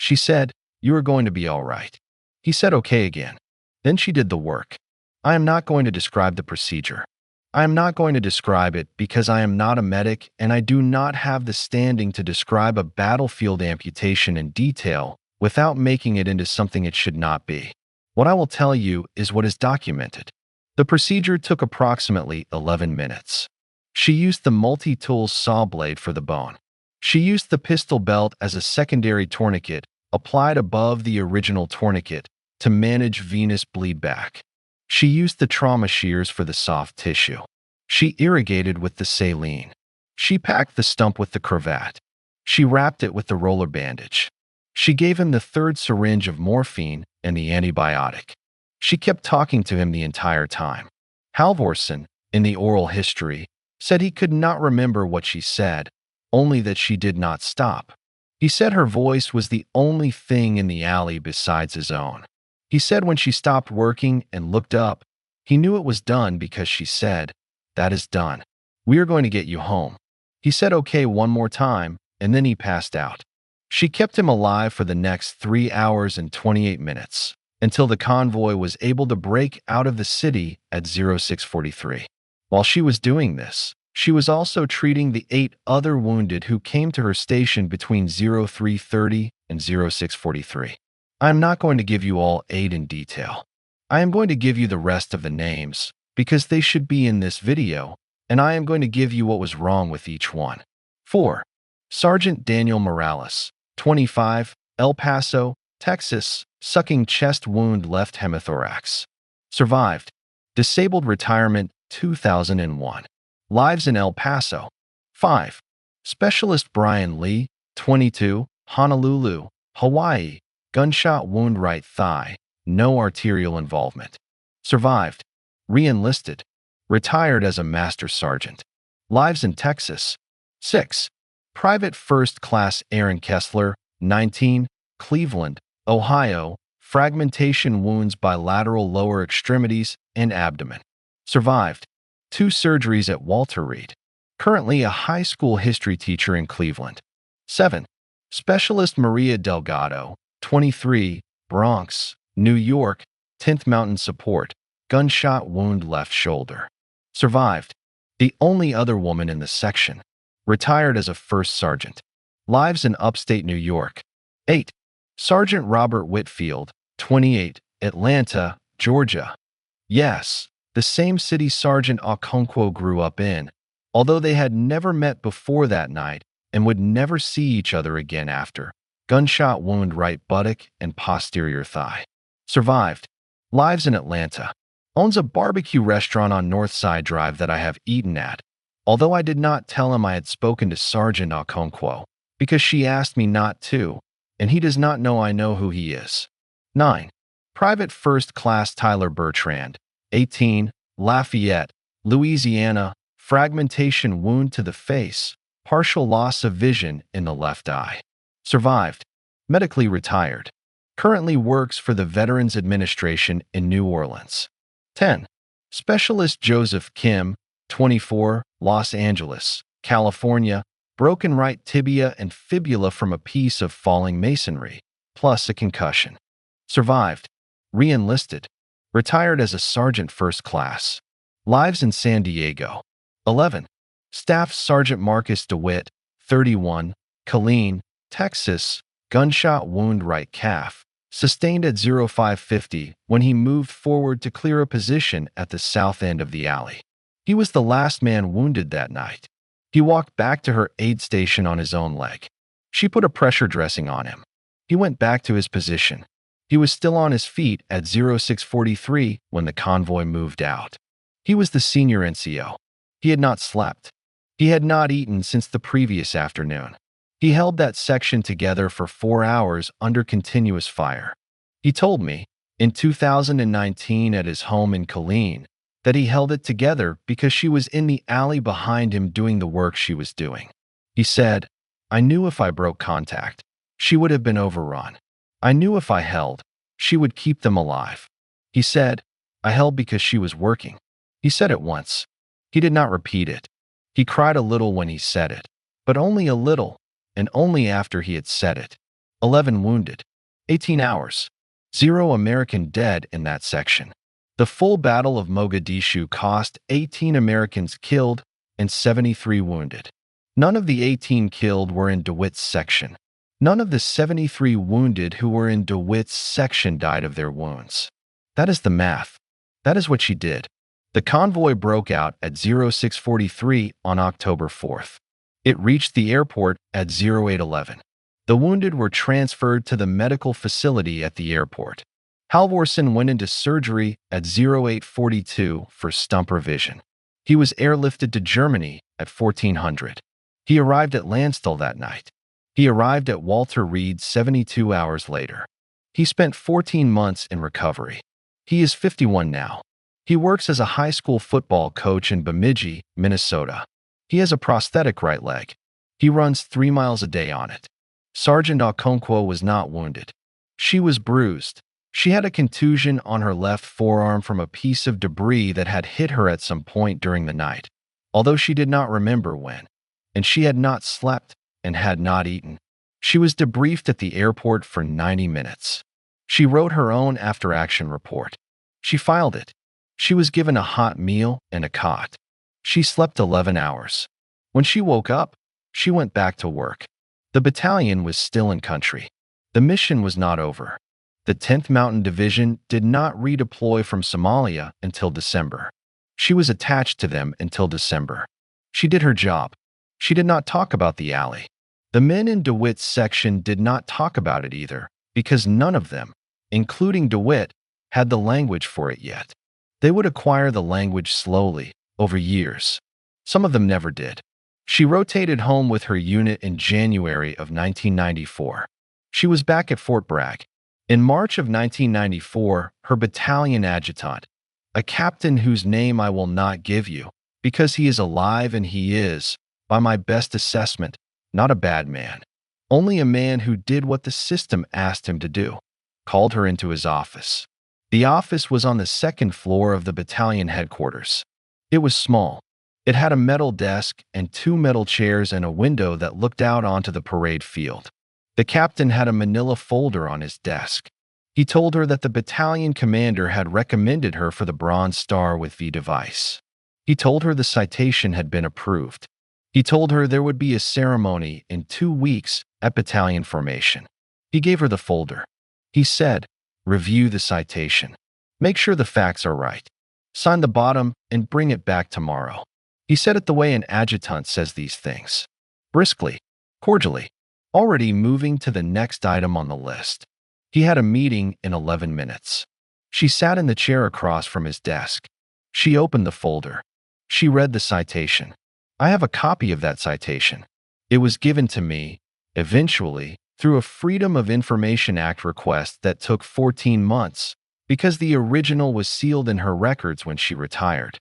Speaker 1: She said, "You are going to be all right." He said okay again. Then she did the work. I am not going to describe the procedure. I am not going to describe it because I am not a medic and I do not have the standing to describe a battlefield amputation in detail without making it into something it should not be. What I will tell you is what is documented. The procedure took approximately 11 minutes. She used the multi-tool saw blade for the bone. She used the pistol belt as a secondary tourniquet applied above the original tourniquet to manage venous bleedback. She used the trauma shears for the soft tissue. She irrigated with the saline. She packed the stump with the cravat. She wrapped it with the roller bandage. She gave him the 3rd syringe of morphine and the antibiotic. She kept talking to him the entire time. Halvorsen, in the oral history, said he could not remember what she said, only that she did not stop. He said her voice was the only thing in the alley besides his own. He said when she stopped working and looked up, he knew it was done because she said, "That is done. We are going to get you home." He said okay one more time, and then he passed out. She kept him alive for the next 3 hours and 28 minutes, until the convoy was able to break out of the city at 06:43. While she was doing this, she was also treating the 8 other wounded who came to her station between 03:30 and 06:43. I am not going to give you all 8 in detail. I am going to give you the rest of the names, because they should be in this video, and I am going to give you what was wrong with each one. 4. Sergeant Daniel Morales, 25, El Paso, Texas, sucking chest wound left hemithorax. Survived. Disabled retirement 2001. Lives in El Paso. 5. Specialist Brian Lee, 22, Honolulu, Hawaii. Gunshot wound right thigh. No arterial involvement. Survived. Re-enlisted. Retired as a master sergeant. Lives in Texas. 6. Private First Class Aaron Kessler, 19, Cleveland, Ohio. Fragmentation wounds bilateral lower extremities and abdomen. Survived. 2 surgeries at Walter Reed. Currently a high school history teacher in Cleveland. 7. Specialist Maria Delgado, 23, Bronx, New York, 10th Mountain Support. Gunshot wound left shoulder. Survived. The only other woman in the section. Retired as a first sergeant. Lives in upstate New York. 8. Sergeant Robert Whitfield, 28, Atlanta, Georgia. Yes, the same city Sergeant Okonkwo grew up in, although they had never met before that night and would never see each other again after. Gunshot wound right buttock and posterior thigh. Survived. Lives in Atlanta. owns a barbecue restaurant on Northside Drive that I have eaten at, although I did not tell him I had spoken to Sergeant Okonkwo because she asked me not to, and he does not know I know who he is. 9. Private First Class Tyler Bertrand, 18, Lafayette, Louisiana, fragmentation wound to the face, partial loss of vision in the left eye. Survived. Medically retired. Currently works for the Veterans Administration in New Orleans. 10. Specialist Joseph Kim, 24, Los Angeles, California, broken right tibia and fibula from a piece of falling masonry, plus a concussion. Survived. Re-enlisted. Retired as a sergeant first class. Lives in San Diego. 11. Staff Sergeant Marcus DeWitt, 31, Killeen, Texas, gunshot wound right calf, sustained at 0550 when he moved forward to clear a position at the south end of the alley. He was the last man wounded that night. He walked back to her aid station on his own leg. She put a pressure dressing on him. He went back to his position. He was still on his feet at 0643 when the convoy moved out. He was the senior NCO. He had not slept. He had not eaten since the previous afternoon. He held that section together for 4 hours under continuous fire. He told me, in 2019 at his home in Killeen, that he held it together because she was in the alley behind him doing the work she was doing. He said, "I knew if I broke contact, she would have been overrun. I knew if I held, she would keep them alive." He said, "I held because she was working." He said it once. He did not repeat it. He cried a little when he said it, but only a little, and only after he had said it. 11 wounded. 18 hours. 0 American dead in that section. The full Battle of Mogadishu cost 18 Americans killed and 73 wounded. None of the 18 killed were in DeWitt's section. None of the 73 wounded who were in DeWitt's section died of their wounds. That is the math. That is what she did. The convoy broke out at 0643 on October 4th. It reached the airport at 0811. The wounded were transferred to the medical facility at the airport. Halvorsen went into surgery at 0842 for stump revision. He was airlifted to Germany at 1400. He arrived at Landstuhl that night. He arrived at Walter Reed 72 hours later. He spent 14 months in recovery. He is 51 now. He works as a high school football coach in Bemidji, Minnesota. He has a prosthetic right leg. He runs 3 miles a day on it. Sergeant Okonkwo was not wounded. She was bruised. She had a contusion on her left forearm from a piece of debris that had hit her at some point during the night, although she did not remember when, and she had not slept and had not eaten. She was debriefed at the airport for 90 minutes. She wrote her own after-action report. She filed it. She was given a hot meal and a cot. She slept 11 hours. When she woke up, she went back to work. The battalion was still in country. The mission was not over. The 10th Mountain Division did not redeploy from Somalia until December. She was attached to them until December. She did her job. She did not talk about the alley. The men in DeWitt's section did not talk about it either, because none of them, including DeWitt, had the language for it yet. They would acquire the language slowly, over years. Some of them never did. She rotated home with her unit in January of 1994. She was back at Fort Bragg. In March of 1994, her battalion adjutant, a captain whose name I will not give you, because he is alive and he is, by my best assessment, not a bad man, only a man who did what the system asked him to do, called her into his office. The office was on the 2nd floor of the battalion headquarters. It was small. It had a metal desk and 2 metal chairs and a window that looked out onto the parade field. The captain had a manila folder on his desk. He told her that the battalion commander had recommended her for the Bronze Star with V device. He told her the citation had been approved. He told her there would be a ceremony in 2 weeks at battalion formation. He gave her the folder. He said, "Review the citation. Make sure the facts are right. Sign the bottom and bring it back tomorrow." He said it the way an adjutant says these things. Briskly, cordially, already moving to the next item on the list. He had a meeting in 11 minutes. She sat in the chair across from his desk. She opened the folder. She read the citation. I have a copy of that citation. It was given to me, eventually, through a Freedom of Information Act request that took 14 months, because the original was sealed in her records when she retired.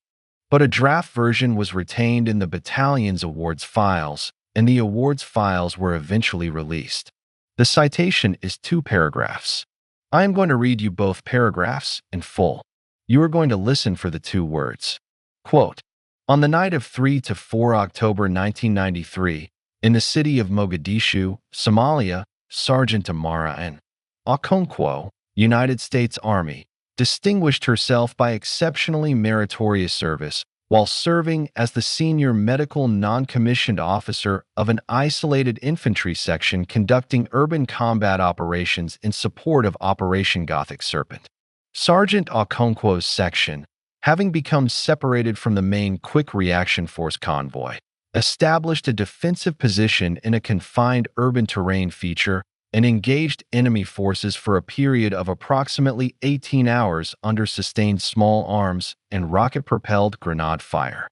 Speaker 1: But a draft version was retained in the battalion's awards files, and the awards files were eventually released. The citation is 2 paragraphs. I am going to read you both paragraphs in full. You are going to listen for the 2 words. Quote, on the night of 3 to 4 October 1993, in the city of Mogadishu, Somalia, Sergeant Amara Okonkwo, United States Army, distinguished herself by exceptionally meritorious service while serving as the senior medical non-commissioned officer of an isolated infantry section conducting urban combat operations in support of Operation Gothic Serpent. Sergeant Okonkwo's section, having become separated from the main Quick Reaction Force convoy, established a defensive position in a confined urban terrain feature and engaged enemy forces for a period of approximately 18 hours under sustained small arms and rocket-propelled grenade fire.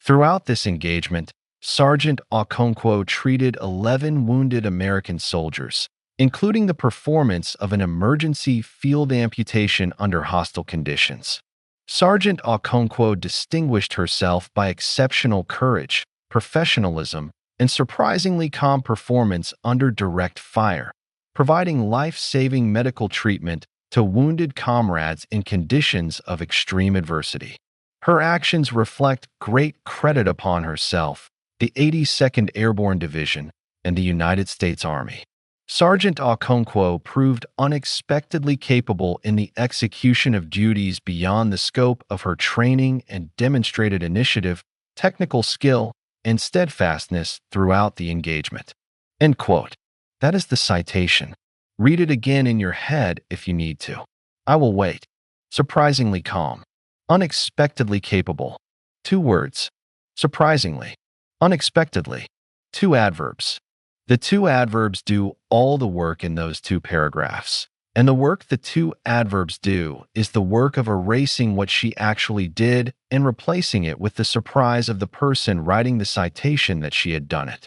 Speaker 1: Throughout this engagement, Sergeant Okonkwo treated 11 wounded American soldiers, including the performance of an emergency field amputation under hostile conditions. Sergeant Okonkwo distinguished herself by exceptional courage, professionalism, and surprisingly calm performance under direct fire, providing life-saving medical treatment to wounded comrades in conditions of extreme adversity. Her actions reflect great credit upon herself, the 82nd Airborne Division, and the United States Army. Sergeant Okonkwo proved unexpectedly capable in the execution of duties beyond the scope of her training and demonstrated initiative, technical skill, and steadfastness throughout the engagement. End quote. That is the citation. Read it again in your head if you need to. I will wait. Surprisingly calm. Unexpectedly capable. 2 words. Surprisingly. Unexpectedly. 2 adverbs. The 2 adverbs do all the work in those 2 paragraphs. And the work the 2 adverbs do is the work of erasing what she actually did and replacing it with the surprise of the person writing the citation that she had done it.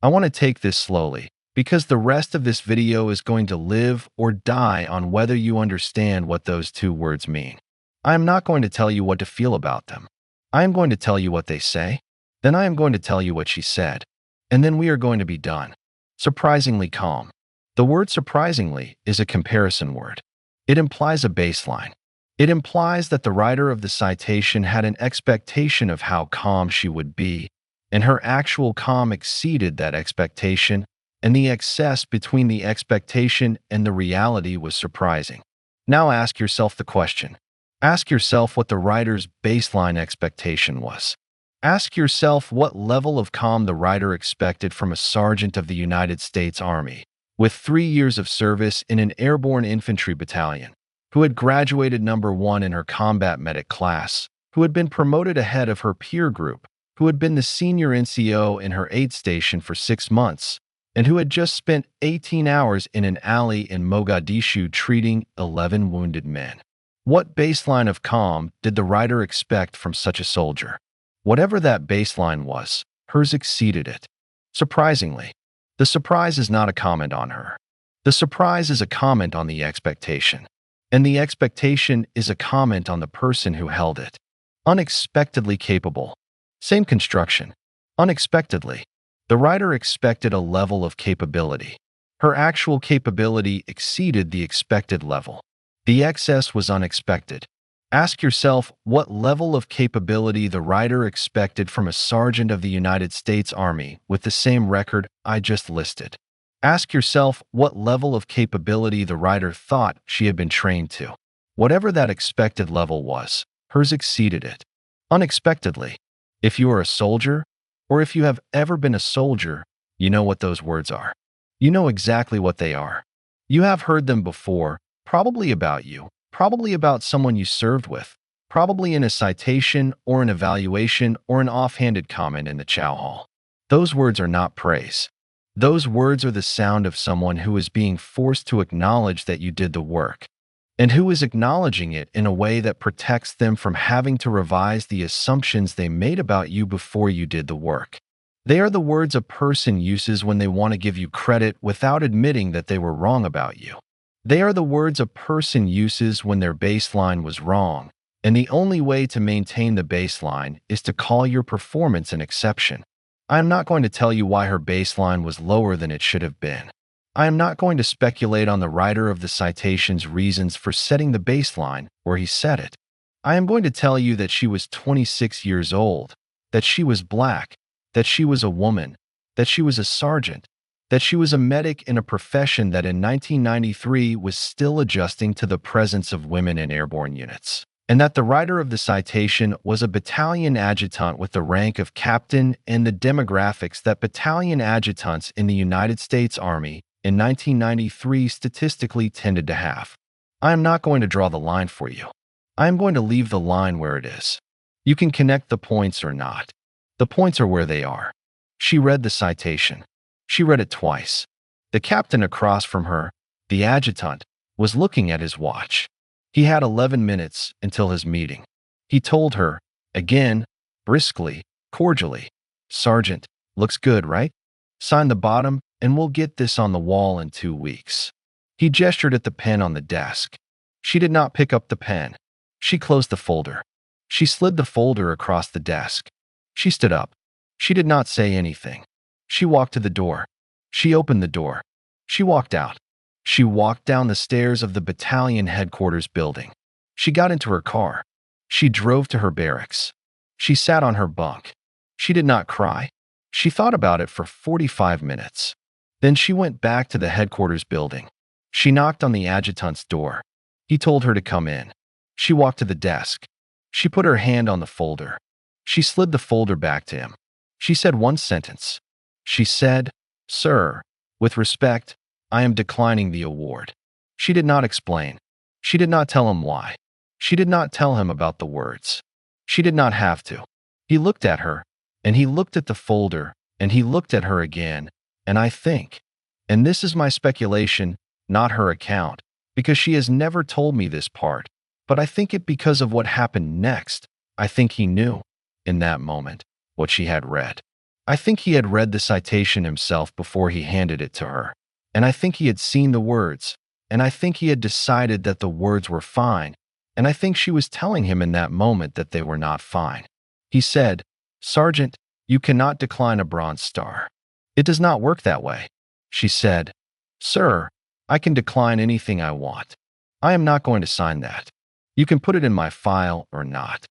Speaker 1: I want to take this slowly, because the rest of this video is going to live or die on whether you understand what those 2 words mean. I am not going to tell you what to feel about them. I am going to tell you what they say. Then I am going to tell you what she said. And then we are going to be done. Surprisingly calm. The word surprisingly is a comparison word. It implies a baseline. It implies that the writer of the citation had an expectation of how calm she would be, and her actual calm exceeded that expectation, and the excess between the expectation and the reality was surprising. Now ask yourself the question. Ask yourself what the writer's baseline expectation was. Ask yourself what level of calm the writer expected from a sergeant of the United States Army, with 3 years of service in an airborne infantry battalion, who had graduated number 1 in her combat medic class, who had been promoted ahead of her peer group, who had been the senior NCO in her aid station for 6 months, and who had just spent 18 hours in an alley in Mogadishu treating 11 wounded men. What baseline of calm did the writer expect from such a soldier? Whatever that baseline was, hers exceeded it. Surprisingly, the surprise is not a comment on her. The surprise is a comment on the expectation, and the expectation is a comment on the person who held it. Unexpectedly capable. Same construction. Unexpectedly. The writer expected a level of capability. Her actual capability exceeded the expected level. The excess was unexpected. Ask yourself what level of capability the writer expected from a sergeant of the United States Army with the same record I just listed. Ask yourself what level of capability the writer thought she had been trained to. Whatever that expected level was, hers exceeded it. Unexpectedly. If you are a soldier, or if you have ever been a soldier, you know what those words are. You know exactly what they are. You have heard them before, probably about you, probably about someone you served with, probably in a citation or an evaluation or an offhanded comment in the chow hall. Those words are not praise. Those words are the sound of someone who is being forced to acknowledge that you did the work. and who is acknowledging it in a way that protects them from having to revise the assumptions they made about you before you did the work. They are the words a person uses when they want to give you credit without admitting that they were wrong about you. They are the words a person uses when their baseline was wrong, and the only way to maintain the baseline is to call your performance an exception. I am not going to tell you why her baseline was lower than it should have been. I am not going to speculate on the writer of the citation's reasons for setting the baseline where he set it. I am going to tell you that she was 26 years old, that she was black, that she was a woman, that she was a sergeant, that she was a medic in a profession that in 1993 was still adjusting to the presence of women in airborne units, and that the writer of the citation was a battalion adjutant with the rank of captain and the demographics that battalion adjutants in the United States Army in 1993 statistically tended to have. I am not going to draw the line for you. I am going to leave the line where it is. You can connect the points or not. The points are where they are. She read the citation. She read it twice. The captain across from her, the adjutant, was looking at his watch. He had 11 minutes until his meeting. He told her, again, briskly, cordially, "Sergeant, looks good, right? Sign the bottom, and we'll get this on the wall in 2 weeks." He gestured at the pen on the desk. She did not pick up the pen. She closed the folder. She slid the folder across the desk. She stood up. She did not say anything. She walked to the door. She opened the door. She walked out. She walked down the stairs of the battalion headquarters building. She got into her car. She drove to her barracks. She sat on her bunk. She did not cry. She thought about it for 45 minutes. Then she went back to the headquarters building. She knocked on the adjutant's door. He told her to come in. She walked to the desk. She put her hand on the folder. She slid the folder back to him. She said one sentence. She said, "Sir, with respect, I am declining the award." She did not explain. She did not tell him why. She did not tell him about the words. She did not have to. He looked at her, and he looked at the folder, and he looked at her again, and I think, and this is my speculation, not her account, because she has never told me this part, but I think it because of what happened next. I think he knew, in that moment, what she had read. I think he had read the citation himself before he handed it to her, and I think he had seen the words, and I think he had decided that the words were fine, and I think she was telling him in that moment that they were not fine. He said, "Sergeant, you cannot decline a Bronze Star. It does not work that way." She said, "Sir, I can decline anything I want. I am not going to sign that. You can put it in my file or not.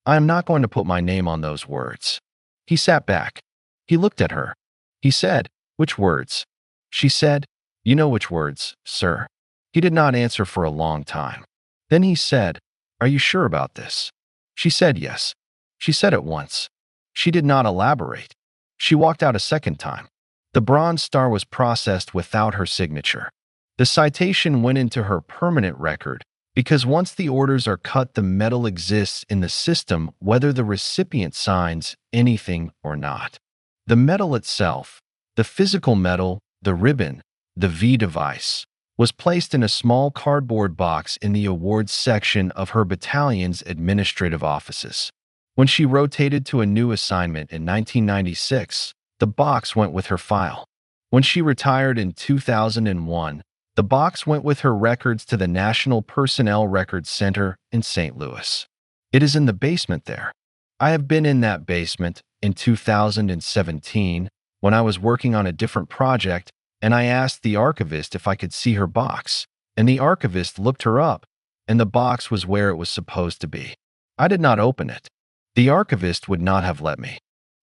Speaker 1: I am not going to put my name on those words." He sat back. He looked at her. He said, "Which words?" She said, "You know which words, sir." He did not answer for a long time. Then he said, "Are you sure about this?" She said yes. She said it once. She did not elaborate. She walked out a second time. The Bronze Star was processed without her signature. The citation went into her permanent record because once the orders are cut, the medal exists in the system whether the recipient signs anything or not. The medal itself, the physical medal, the ribbon, the V device, was placed in a small cardboard box in the awards section of her battalion's administrative offices. When she rotated to a new assignment in 1996, the box went with her file. When she retired in 2001, the box went with her records to the National Personnel Records Center in St. Louis. It is in the basement there. I have been in that basement in 2017 when I was working on a different project, and I asked the archivist if I could see her box, and the archivist looked her up, and the box was where it was supposed to be. I did not open it. The archivist would not have let me.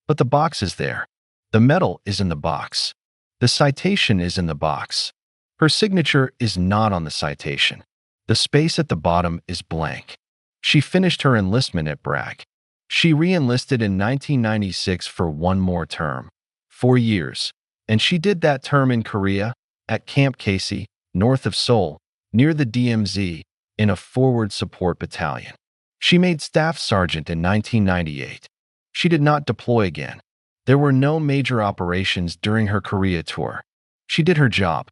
Speaker 1: But the box is there. The medal is in the box. The citation is in the box. Her signature is not on the citation. The space at the bottom is blank. She finished her enlistment at Bragg. She re-enlisted in 1996 for one more term, 4 years, and she did that term in Korea, at Camp Casey, north of Seoul, near the DMZ, in a forward support battalion. She made staff sergeant in 1998. She did not deploy again. There were no major operations during her Korea tour. She did her job.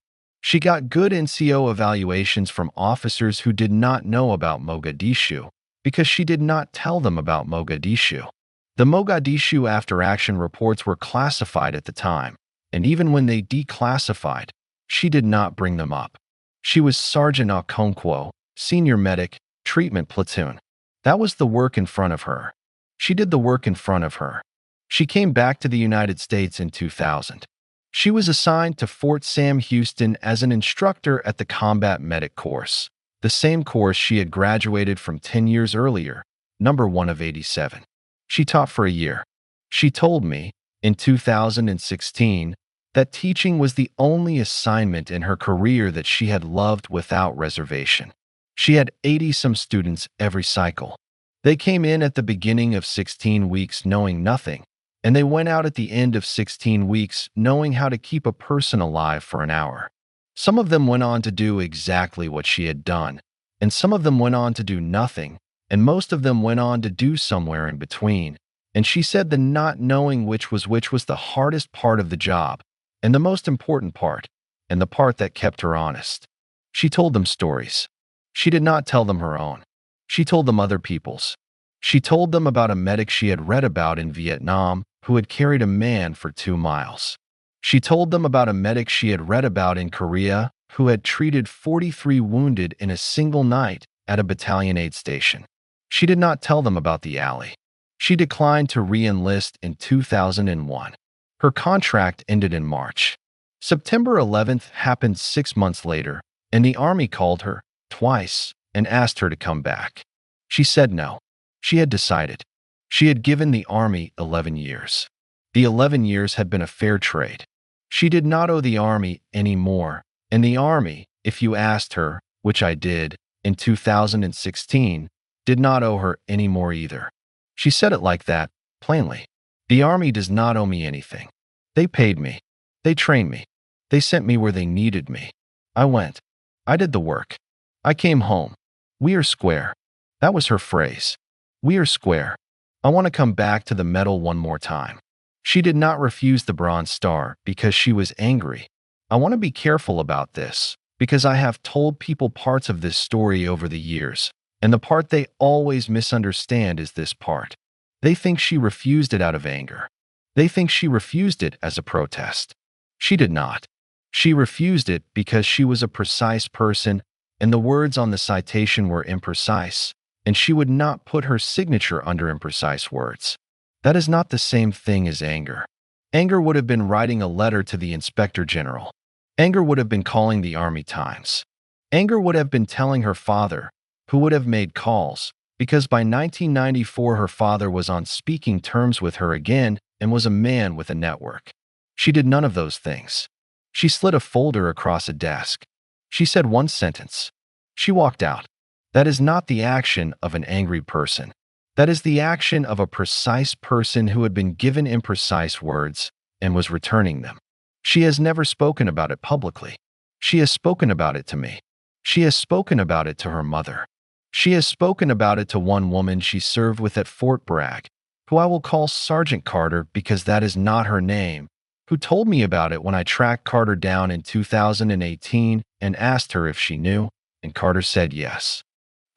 Speaker 1: She got good NCO evaluations from officers who did not know about Mogadishu because she did not tell them about Mogadishu. The Mogadishu after-action reports were classified at the time, and even when they declassified, she did not bring them up. She was Sergeant Okonkwo, Senior Medic, Treatment Platoon. That was the work in front of her. She did the work in front of her. She came back to the United States in 2000. She was assigned to Fort Sam Houston as an instructor at the Combat Medic course, the same course she had graduated from 10 years earlier, number 1 of 87. She taught for a year. She told me, in 2016, that teaching was the only assignment in her career that she had loved without reservation. She had 80-some students every cycle. They came in at the beginning of 16 weeks knowing nothing, and they went out at the end of 16 weeks knowing how to keep a person alive for an hour. Some of them went on to do exactly what she had done, and some of them went on to do nothing, and most of them went on to do somewhere in between. And she said the not knowing which was the hardest part of the job, and the most important part, and the part that kept her honest. She told them stories. She did not tell them her own. She told them other people's. She told them about a medic she had read about in Vietnam who had carried a man for 2 miles. She told them about a medic she had read about in Korea who had treated 43 wounded in a single night at a battalion aid station. She did not tell them about the alley. She declined to re-enlist in 2001. Her contract ended in March. September 11th happened 6 months later, and the Army called her twice and asked her to come back. She said no. She had decided. She had given the Army 11 years. The 11 years had been a fair trade. She did not owe the Army any more, and the Army, if you asked her, which I did, in 2016, did not owe her any more either. She said it like that, plainly. The Army does not owe me anything. They paid me. They trained me. They sent me where they needed me. I went. I did the work. I came home. We are square. That was her phrase. We are square. I want to come back to the medal one more time. She did not refuse the Bronze Star because she was angry. I want to be careful about this because I have told people parts of this story over the years, and the part they always misunderstand is this part. They think she refused it out of anger. They think she refused it as a protest. She did not. She refused it because she was a precise person, and the words on the citation were imprecise, and she would not put her signature under imprecise words. That is not the same thing as anger. Anger would have been writing a letter to the Inspector General. Anger would have been calling the Army Times. Anger would have been telling her father, who would have made calls, because by 1994 her father was on speaking terms with her again and was a man with a network. She did none of those things. She slid a folder across a desk. She said one sentence. She walked out. That is not the action of an angry person. That is the action of a precise person who had been given imprecise words and was returning them. She has never spoken about it publicly. She has spoken about it to me. She has spoken about it to her mother. She has spoken about it to one woman she served with at Fort Bragg, who I will call Sergeant Carter because that is not her name, who told me about it when I tracked Carter down in 2018 and asked her if she knew, and Carter said yes.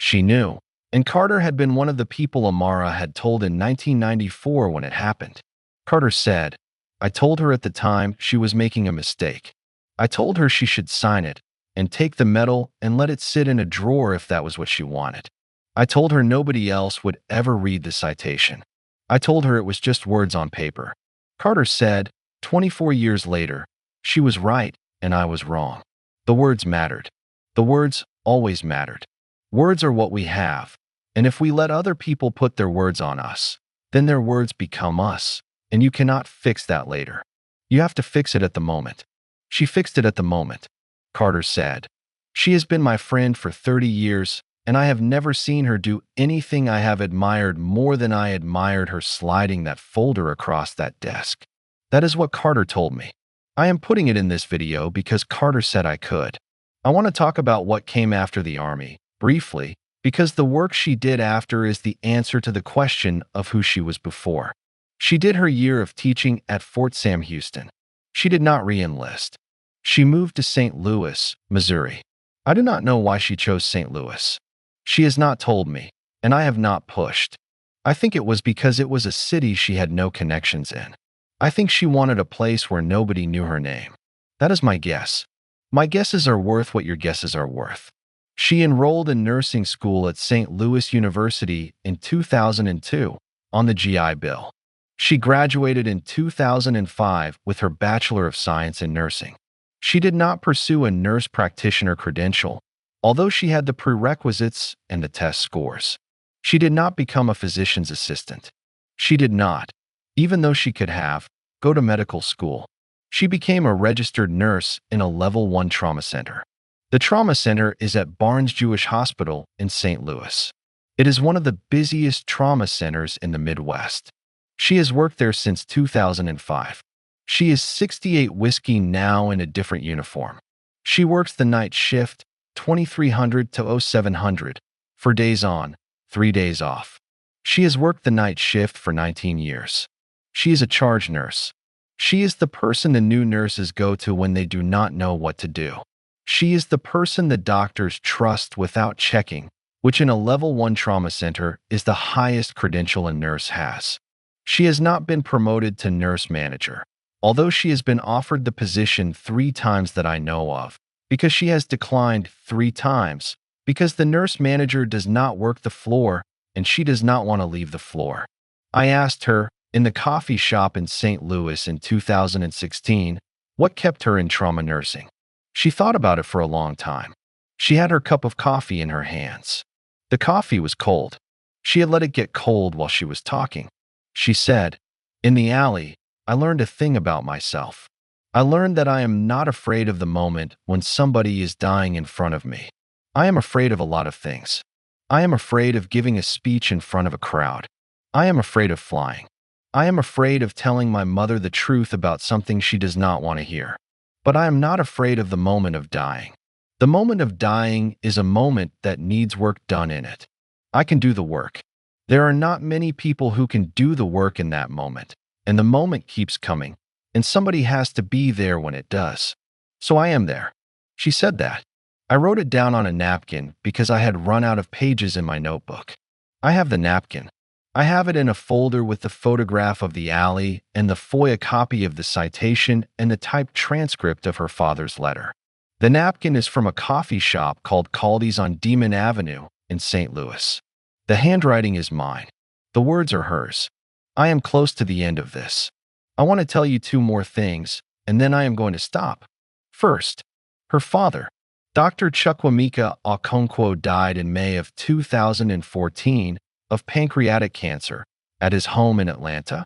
Speaker 1: She knew, and Carter had been one of the people Amara had told in 1994 when it happened. Carter said, I told her at the time she was making a mistake. I told her she should sign it and take the medal and let it sit in a drawer if that was what she wanted. I told her nobody else would ever read the citation. I told her it was just words on paper. Carter said, 24 years later, she was right and I was wrong. The words mattered. The words always mattered. Words are what we have, and if we let other people put their words on us, then their words become us, and you cannot fix that later. You have to fix it at the moment. She fixed it at the moment. Carter said, she has been my friend for 30 years, and I have never seen her do anything I have admired more than I admired her sliding that folder across that desk. That is what Carter told me. I am putting it in this video because Carter said I could. I want to talk about what came after the Army, briefly, because the work she did after is the answer to the question of who she was before. She did her year of teaching at Fort Sam Houston. She did not re-enlist. She moved to St. Louis, Missouri. I do not know why she chose St. Louis. She has not told me, and I have not pushed. I think it was because it was a city she had no connections in. I think she wanted a place where nobody knew her name. That is my guess. My guesses are worth what your guesses are worth. She enrolled in nursing school at St. Louis University in 2002 on the GI Bill. She graduated in 2005 with her Bachelor of Science in Nursing. She did not pursue a nurse practitioner credential, although she had the prerequisites and the test scores. She did not become a physician's assistant. She did not, even though she could have, go to medical school. She became a registered nurse in a Level 1 trauma center. The trauma center is at Barnes Jewish Hospital in St. Louis. It is one of the busiest trauma centers in the Midwest. She has worked there since 2005. She is 68 whiskey now in a different uniform. She works the night shift, 2300 to 0700, for days on, 3 days off. She has worked the night shift for 19 years. She is a charge nurse. She is the person the new nurses go to when they do not know what to do. She is the person the doctors trust without checking, which in a Level 1 trauma center is the highest credential a nurse has. She has not been promoted to nurse manager, although she has been offered the position 3 times that I know of, because she has declined 3 times, because the nurse manager does not work the floor and she does not want to leave the floor. I asked her, in the coffee shop in St. Louis in 2016, what kept her in trauma nursing. She thought about it for a long time. She had her cup of coffee in her hands. The coffee was cold. She had let it get cold while she was talking. She said, "In the alley, I learned a thing about myself. I learned that I am not afraid of the moment when somebody is dying in front of me. I am afraid of a lot of things. I am afraid of giving a speech in front of a crowd. I am afraid of flying. I am afraid of telling my mother the truth about something she does not want to hear. But I am not afraid of the moment of dying. The moment of dying is a moment that needs work done in it. I can do the work. There are not many people who can do the work in that moment, and the moment keeps coming, and somebody has to be there when it does. So I am there." She said that. I wrote it down on a napkin because I had run out of pages in my notebook. I have the napkin. I have it in a folder with the photograph of the alley and the FOIA copy of the citation and the typed transcript of her father's letter. The napkin is from a coffee shop called Caldy's on Demon Avenue in St. Louis. The handwriting is mine. The words are hers. I am close to the end of this. I want to tell you 2 more things, and then I am going to stop. First, her father, Dr. Chukwuemeka Okonkwo, died in May of 2014 of pancreatic cancer at his home in Atlanta,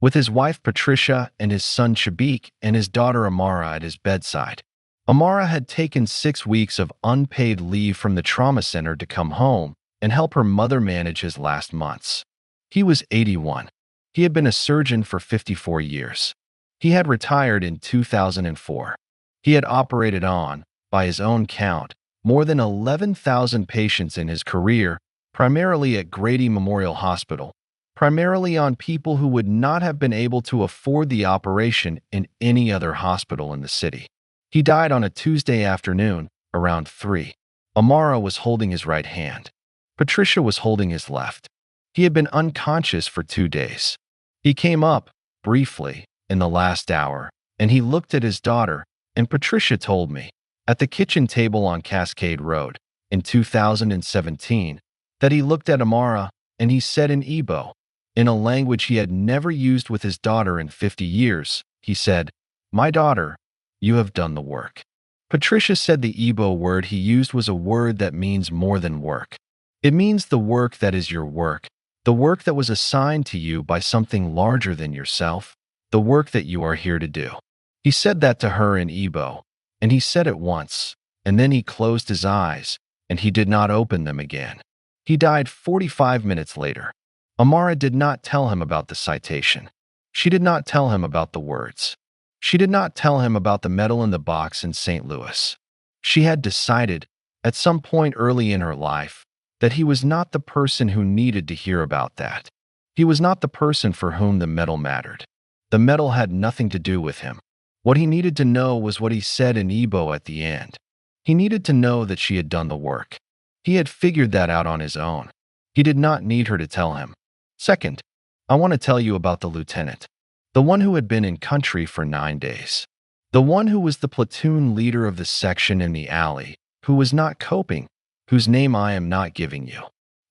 Speaker 1: with his wife Patricia and his son Shabik and his daughter Amara at his bedside. Amara had taken 6 weeks of unpaid leave from the trauma center to come home and help her mother manage his last months. He was 81. He had been a surgeon for 54 years. He had retired in 2004. He had operated on, by his own count, more than 11,000 patients in his career, primarily at Grady Memorial Hospital, primarily on people who would not have been able to afford the operation in any other hospital in the city. He died on a Tuesday afternoon, around 3. Amara was holding his right hand. Patricia was holding his left. He had been unconscious for 2 days. He came up, briefly, in the last hour, and he looked at his daughter, and Patricia told me, at the kitchen table on Cascade Road, in 2017, that he looked at Amara and he said in Igbo, in a language he had never used with his daughter in 50 years, he said, "My daughter, you have done the work." Patricia said the Igbo word he used was a word that means more than work. It means the work that is your work, the work that was assigned to you by something larger than yourself, the work that you are here to do. He said that to her in Igbo, and he said it once, and then he closed his eyes, and he did not open them again. He died 45 minutes later. Amara did not tell him about the citation. She did not tell him about the words. She did not tell him about the medal in the box in St. Louis. She had decided, at some point early in her life, that he was not the person who needed to hear about that. He was not the person for whom the medal mattered. The medal had nothing to do with him. What he needed to know was what he said in Igbo at the end. He needed to know that she had done the work. He had figured that out on his own. He did not need her to tell him. Second, I want to tell you about the lieutenant. The one who had been in country for 9 days. The one who was the platoon leader of the section in the alley, who was not coping, whose name I am not giving you.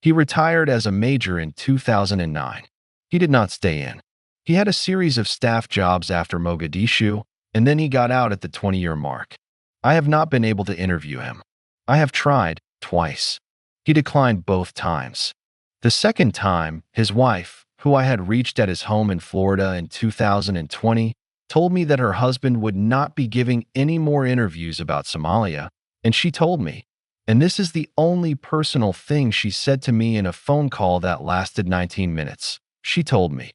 Speaker 1: He retired as a major in 2009. He did not stay in. He had a series of staff jobs after Mogadishu, and then he got out at the 20-year mark. I have not been able to interview him. I have tried, twice. He declined both times. The second time, his wife, who I had reached at his home in Florida in 2020, told me that her husband would not be giving any more interviews about Somalia, and she told me, and this is the only personal thing she said to me in a phone call that lasted 19 minutes. She told me,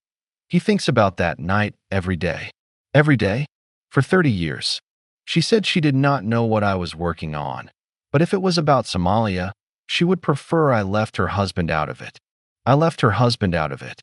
Speaker 1: he thinks about that night every day. Every day? For 30 years. She said she did not know what I was working on, but if it was about Somalia, she would prefer I left her husband out of it. I left her husband out of it.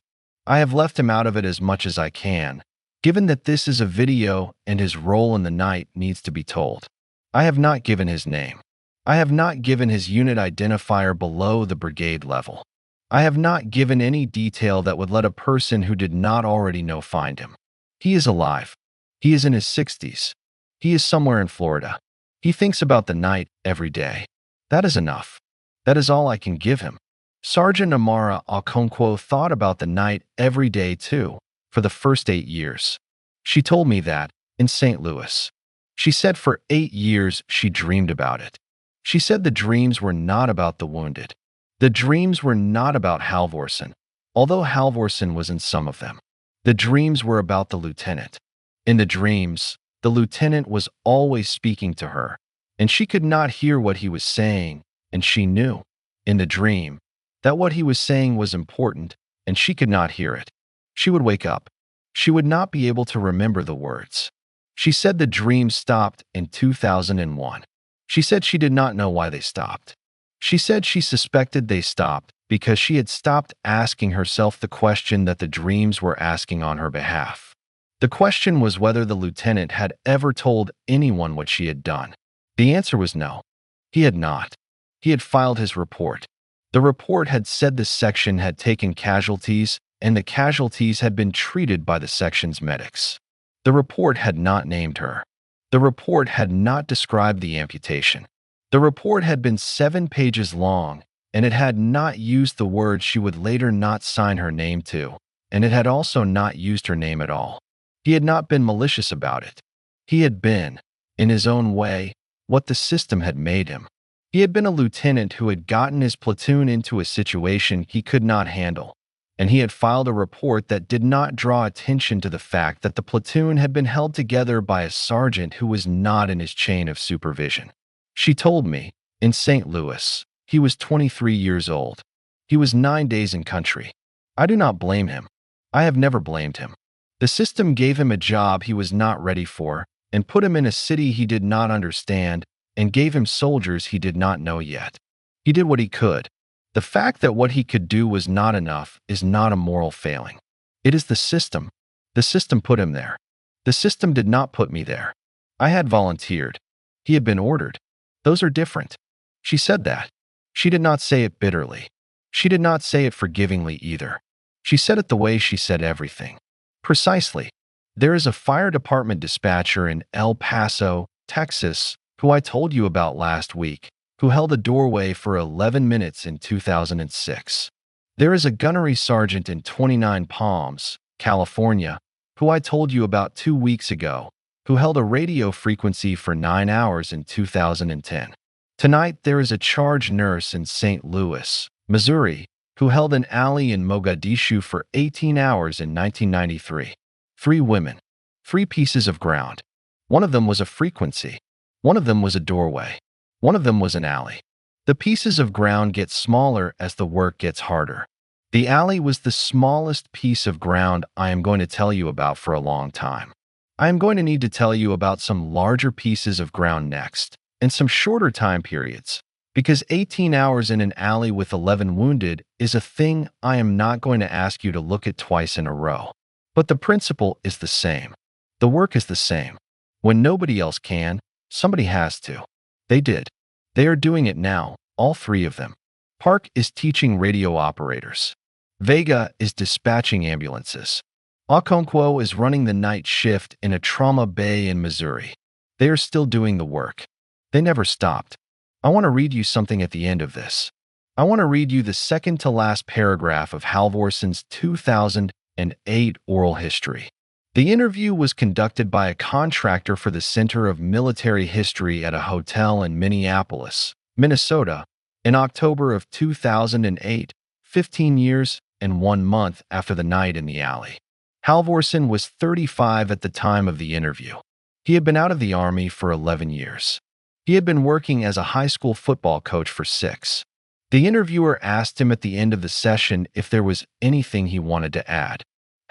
Speaker 1: I have left him out of it as much as I can, given that this is a video and his role in the night needs to be told. I have not given his name. I have not given his unit identifier below the brigade level. I have not given any detail that would let a person who did not already know find him. He is alive. He is in his 60s. He is somewhere in Florida. He thinks about the night every day. That is enough. That is all I can give him. Sergeant Amara Okonkwo thought about the night every day too, for the first 8 years. She told me that, in St. Louis. She said for 8 years she dreamed about it. She said the dreams were not about the wounded. The dreams were not about Halvorsen, although Halvorsen was in some of them. The dreams were about the lieutenant. In the dreams, the lieutenant was always speaking to her, and she could not hear what he was saying, and she knew, in the dream, that what he was saying was important, and she could not hear it. She would wake up. She would not be able to remember the words. She said the dream stopped in 2001. She said she did not know why they stopped. She said she suspected they stopped because she had stopped asking herself the question that the dreams were asking on her behalf. The question was whether the lieutenant had ever told anyone what she had done. The answer was no. He had not. He had filed his report. The report had said the section had taken casualties, and the casualties had been treated by the section's medics. The report had not named her. The report had not described the amputation. The report had been 7 pages long, and it had not used the words she would later not sign her name to, and it had also not used her name at all. He had not been malicious about it. He had been, in his own way, what the system had made him. He had been a lieutenant who had gotten his platoon into a situation he could not handle, and he had filed a report that did not draw attention to the fact that the platoon had been held together by a sergeant who was not in his chain of supervision. She told me, in St. Louis, he was 23 years old. He was 9 days in country. I do not blame him. I have never blamed him. The system gave him a job he was not ready for, and put him in a city he did not understand, and gave him soldiers he did not know yet. He did what he could. The fact that what he could do was not enough is not a moral failing. It is the system. The system put him there. The system did not put me there. I had volunteered. He had been ordered. Those are different. She said that. She did not say it bitterly. She did not say it forgivingly either. She said it the way she said everything. Precisely. There is a fire department dispatcher in El Paso, Texas, who I told you about last week, who held a doorway for 11 minutes in 2006. There is a gunnery sergeant in 29 Palms, California, who I told you about 2 weeks ago, who held a radio frequency for 9 hours in 2010. Tonight, there is a charge nurse in St. Louis, Missouri, who held an alley in Mogadishu for 18 hours in 1993. 3 women, 3 pieces of ground. One of them was a frequency. One of them was a doorway. One of them was an alley. The pieces of ground get smaller as the work gets harder. The alley was the smallest piece of ground I am going to tell you about for a long time. I am going to need to tell you about some larger pieces of ground next, and some shorter time periods, because 18 hours in an alley with 11 wounded is a thing I am not going to ask you to look at twice in a row. But the principle is the same. The work is the same. When nobody else can, somebody has to. They did. They are doing it now, all three of them. Park is teaching radio operators. Vega is dispatching ambulances. Okonkwo is running the night shift in a trauma bay in Missouri. They are still doing the work. They never stopped. I want to read you something at the end of this. I want to read you the second to last paragraph of Halvorson's 2008 oral history. The interview was conducted by a contractor for the Center of Military History at a hotel in Minneapolis, Minnesota, in October of 2008, 15 years and 1 month after the night in the alley. Halvorson was 35 at the time of the interview. He had been out of the Army for 11 years. He had been working as a high school football coach for 6. The interviewer asked him at the end of the session if there was anything he wanted to add.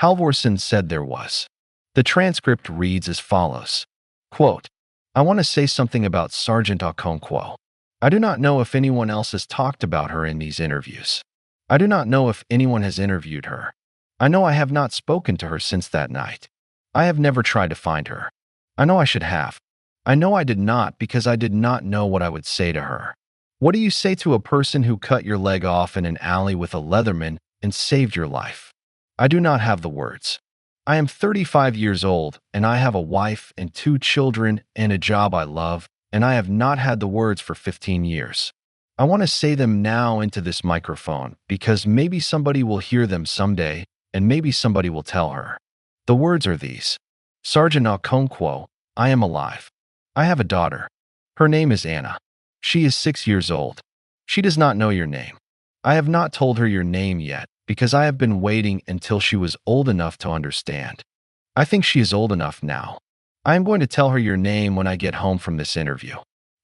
Speaker 1: Halvorson said there was. The transcript reads as follows. Quote, I want to say something about Sergeant Okonkwo. I do not know if anyone else has talked about her in these interviews. I do not know if anyone has interviewed her. I know I have not spoken to her since that night. I have never tried to find her. I know I should have. I know I did not because I did not know what I would say to her. What do you say to a person who cut your leg off in an alley with a Leatherman and saved your life? I do not have the words. I am 35 years old, and I have a wife and 2 children and a job I love, and I have not had the words for 15 years. I want to say them now into this microphone because maybe somebody will hear them someday, and maybe somebody will tell her. The words are these. Sergeant Okonkwo, I am alive. I have a daughter. Her name is Anna. She is 6 years old. She does not know your name. I have not told her your name yet because I have been waiting until she was old enough to understand. I think she is old enough now. I am going to tell her your name when I get home from this interview.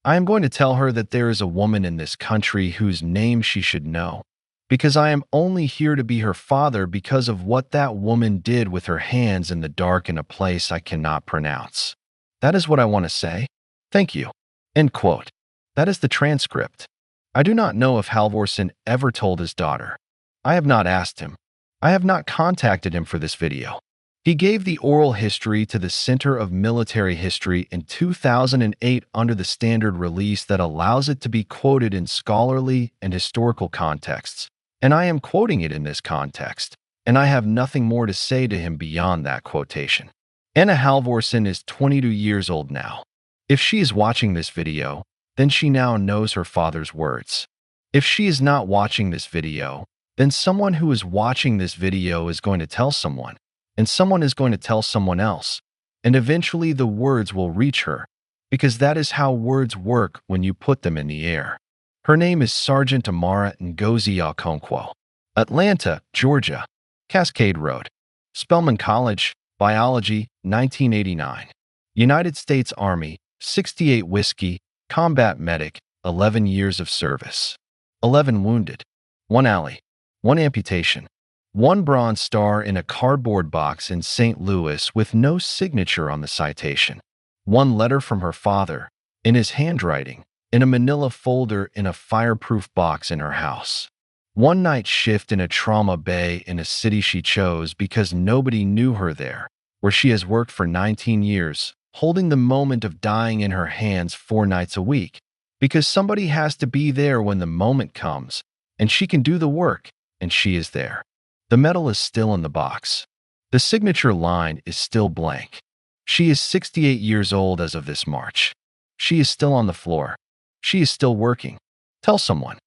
Speaker 1: I am going to tell her that there is a woman in this country whose name she should know, because I am only here to be her father because of what that woman did with her hands in the dark in a place I cannot pronounce. That is what I want to say. Thank you. End quote. That is the transcript. I do not know if Halvorson ever told his daughter. I have not asked him. I have not contacted him for this video. He gave the oral history to the Center of Military History in 2008 under the standard release that allows it to be quoted in scholarly and historical contexts, and I am quoting it in this context, and I have nothing more to say to him beyond that quotation. Anna Halvorson is 22 years old now. If she is watching this video, then she now knows her father's words. If she is not watching this video, then someone who is watching this video is going to tell someone, and someone is going to tell someone else, and eventually the words will reach her, because that is how words work when you put them in the air. Her name is Sergeant Amara Okonkwo. Atlanta, Georgia. Cascade Road. Spelman College, Biology, 1989. United States Army, 68 Whiskey, Combat Medic, 11 years of service. 11 wounded. 1 alley. 1 amputation. 1 Bronze Star in a cardboard box in St. Louis with no signature on the citation. 1 letter from her father, in his handwriting, in a manila folder in a fireproof box in her house. 1 night shift in a trauma bay in a city she chose because nobody knew her there, where she has worked for 19 years, holding the moment of dying in her hands 4 nights a week, because somebody has to be there when the moment comes, and she can do the work, and she is there. The medal is still in the box. The signature line is still blank. She is 68 years old as of this March. She is still on the floor. She is still working. Tell someone.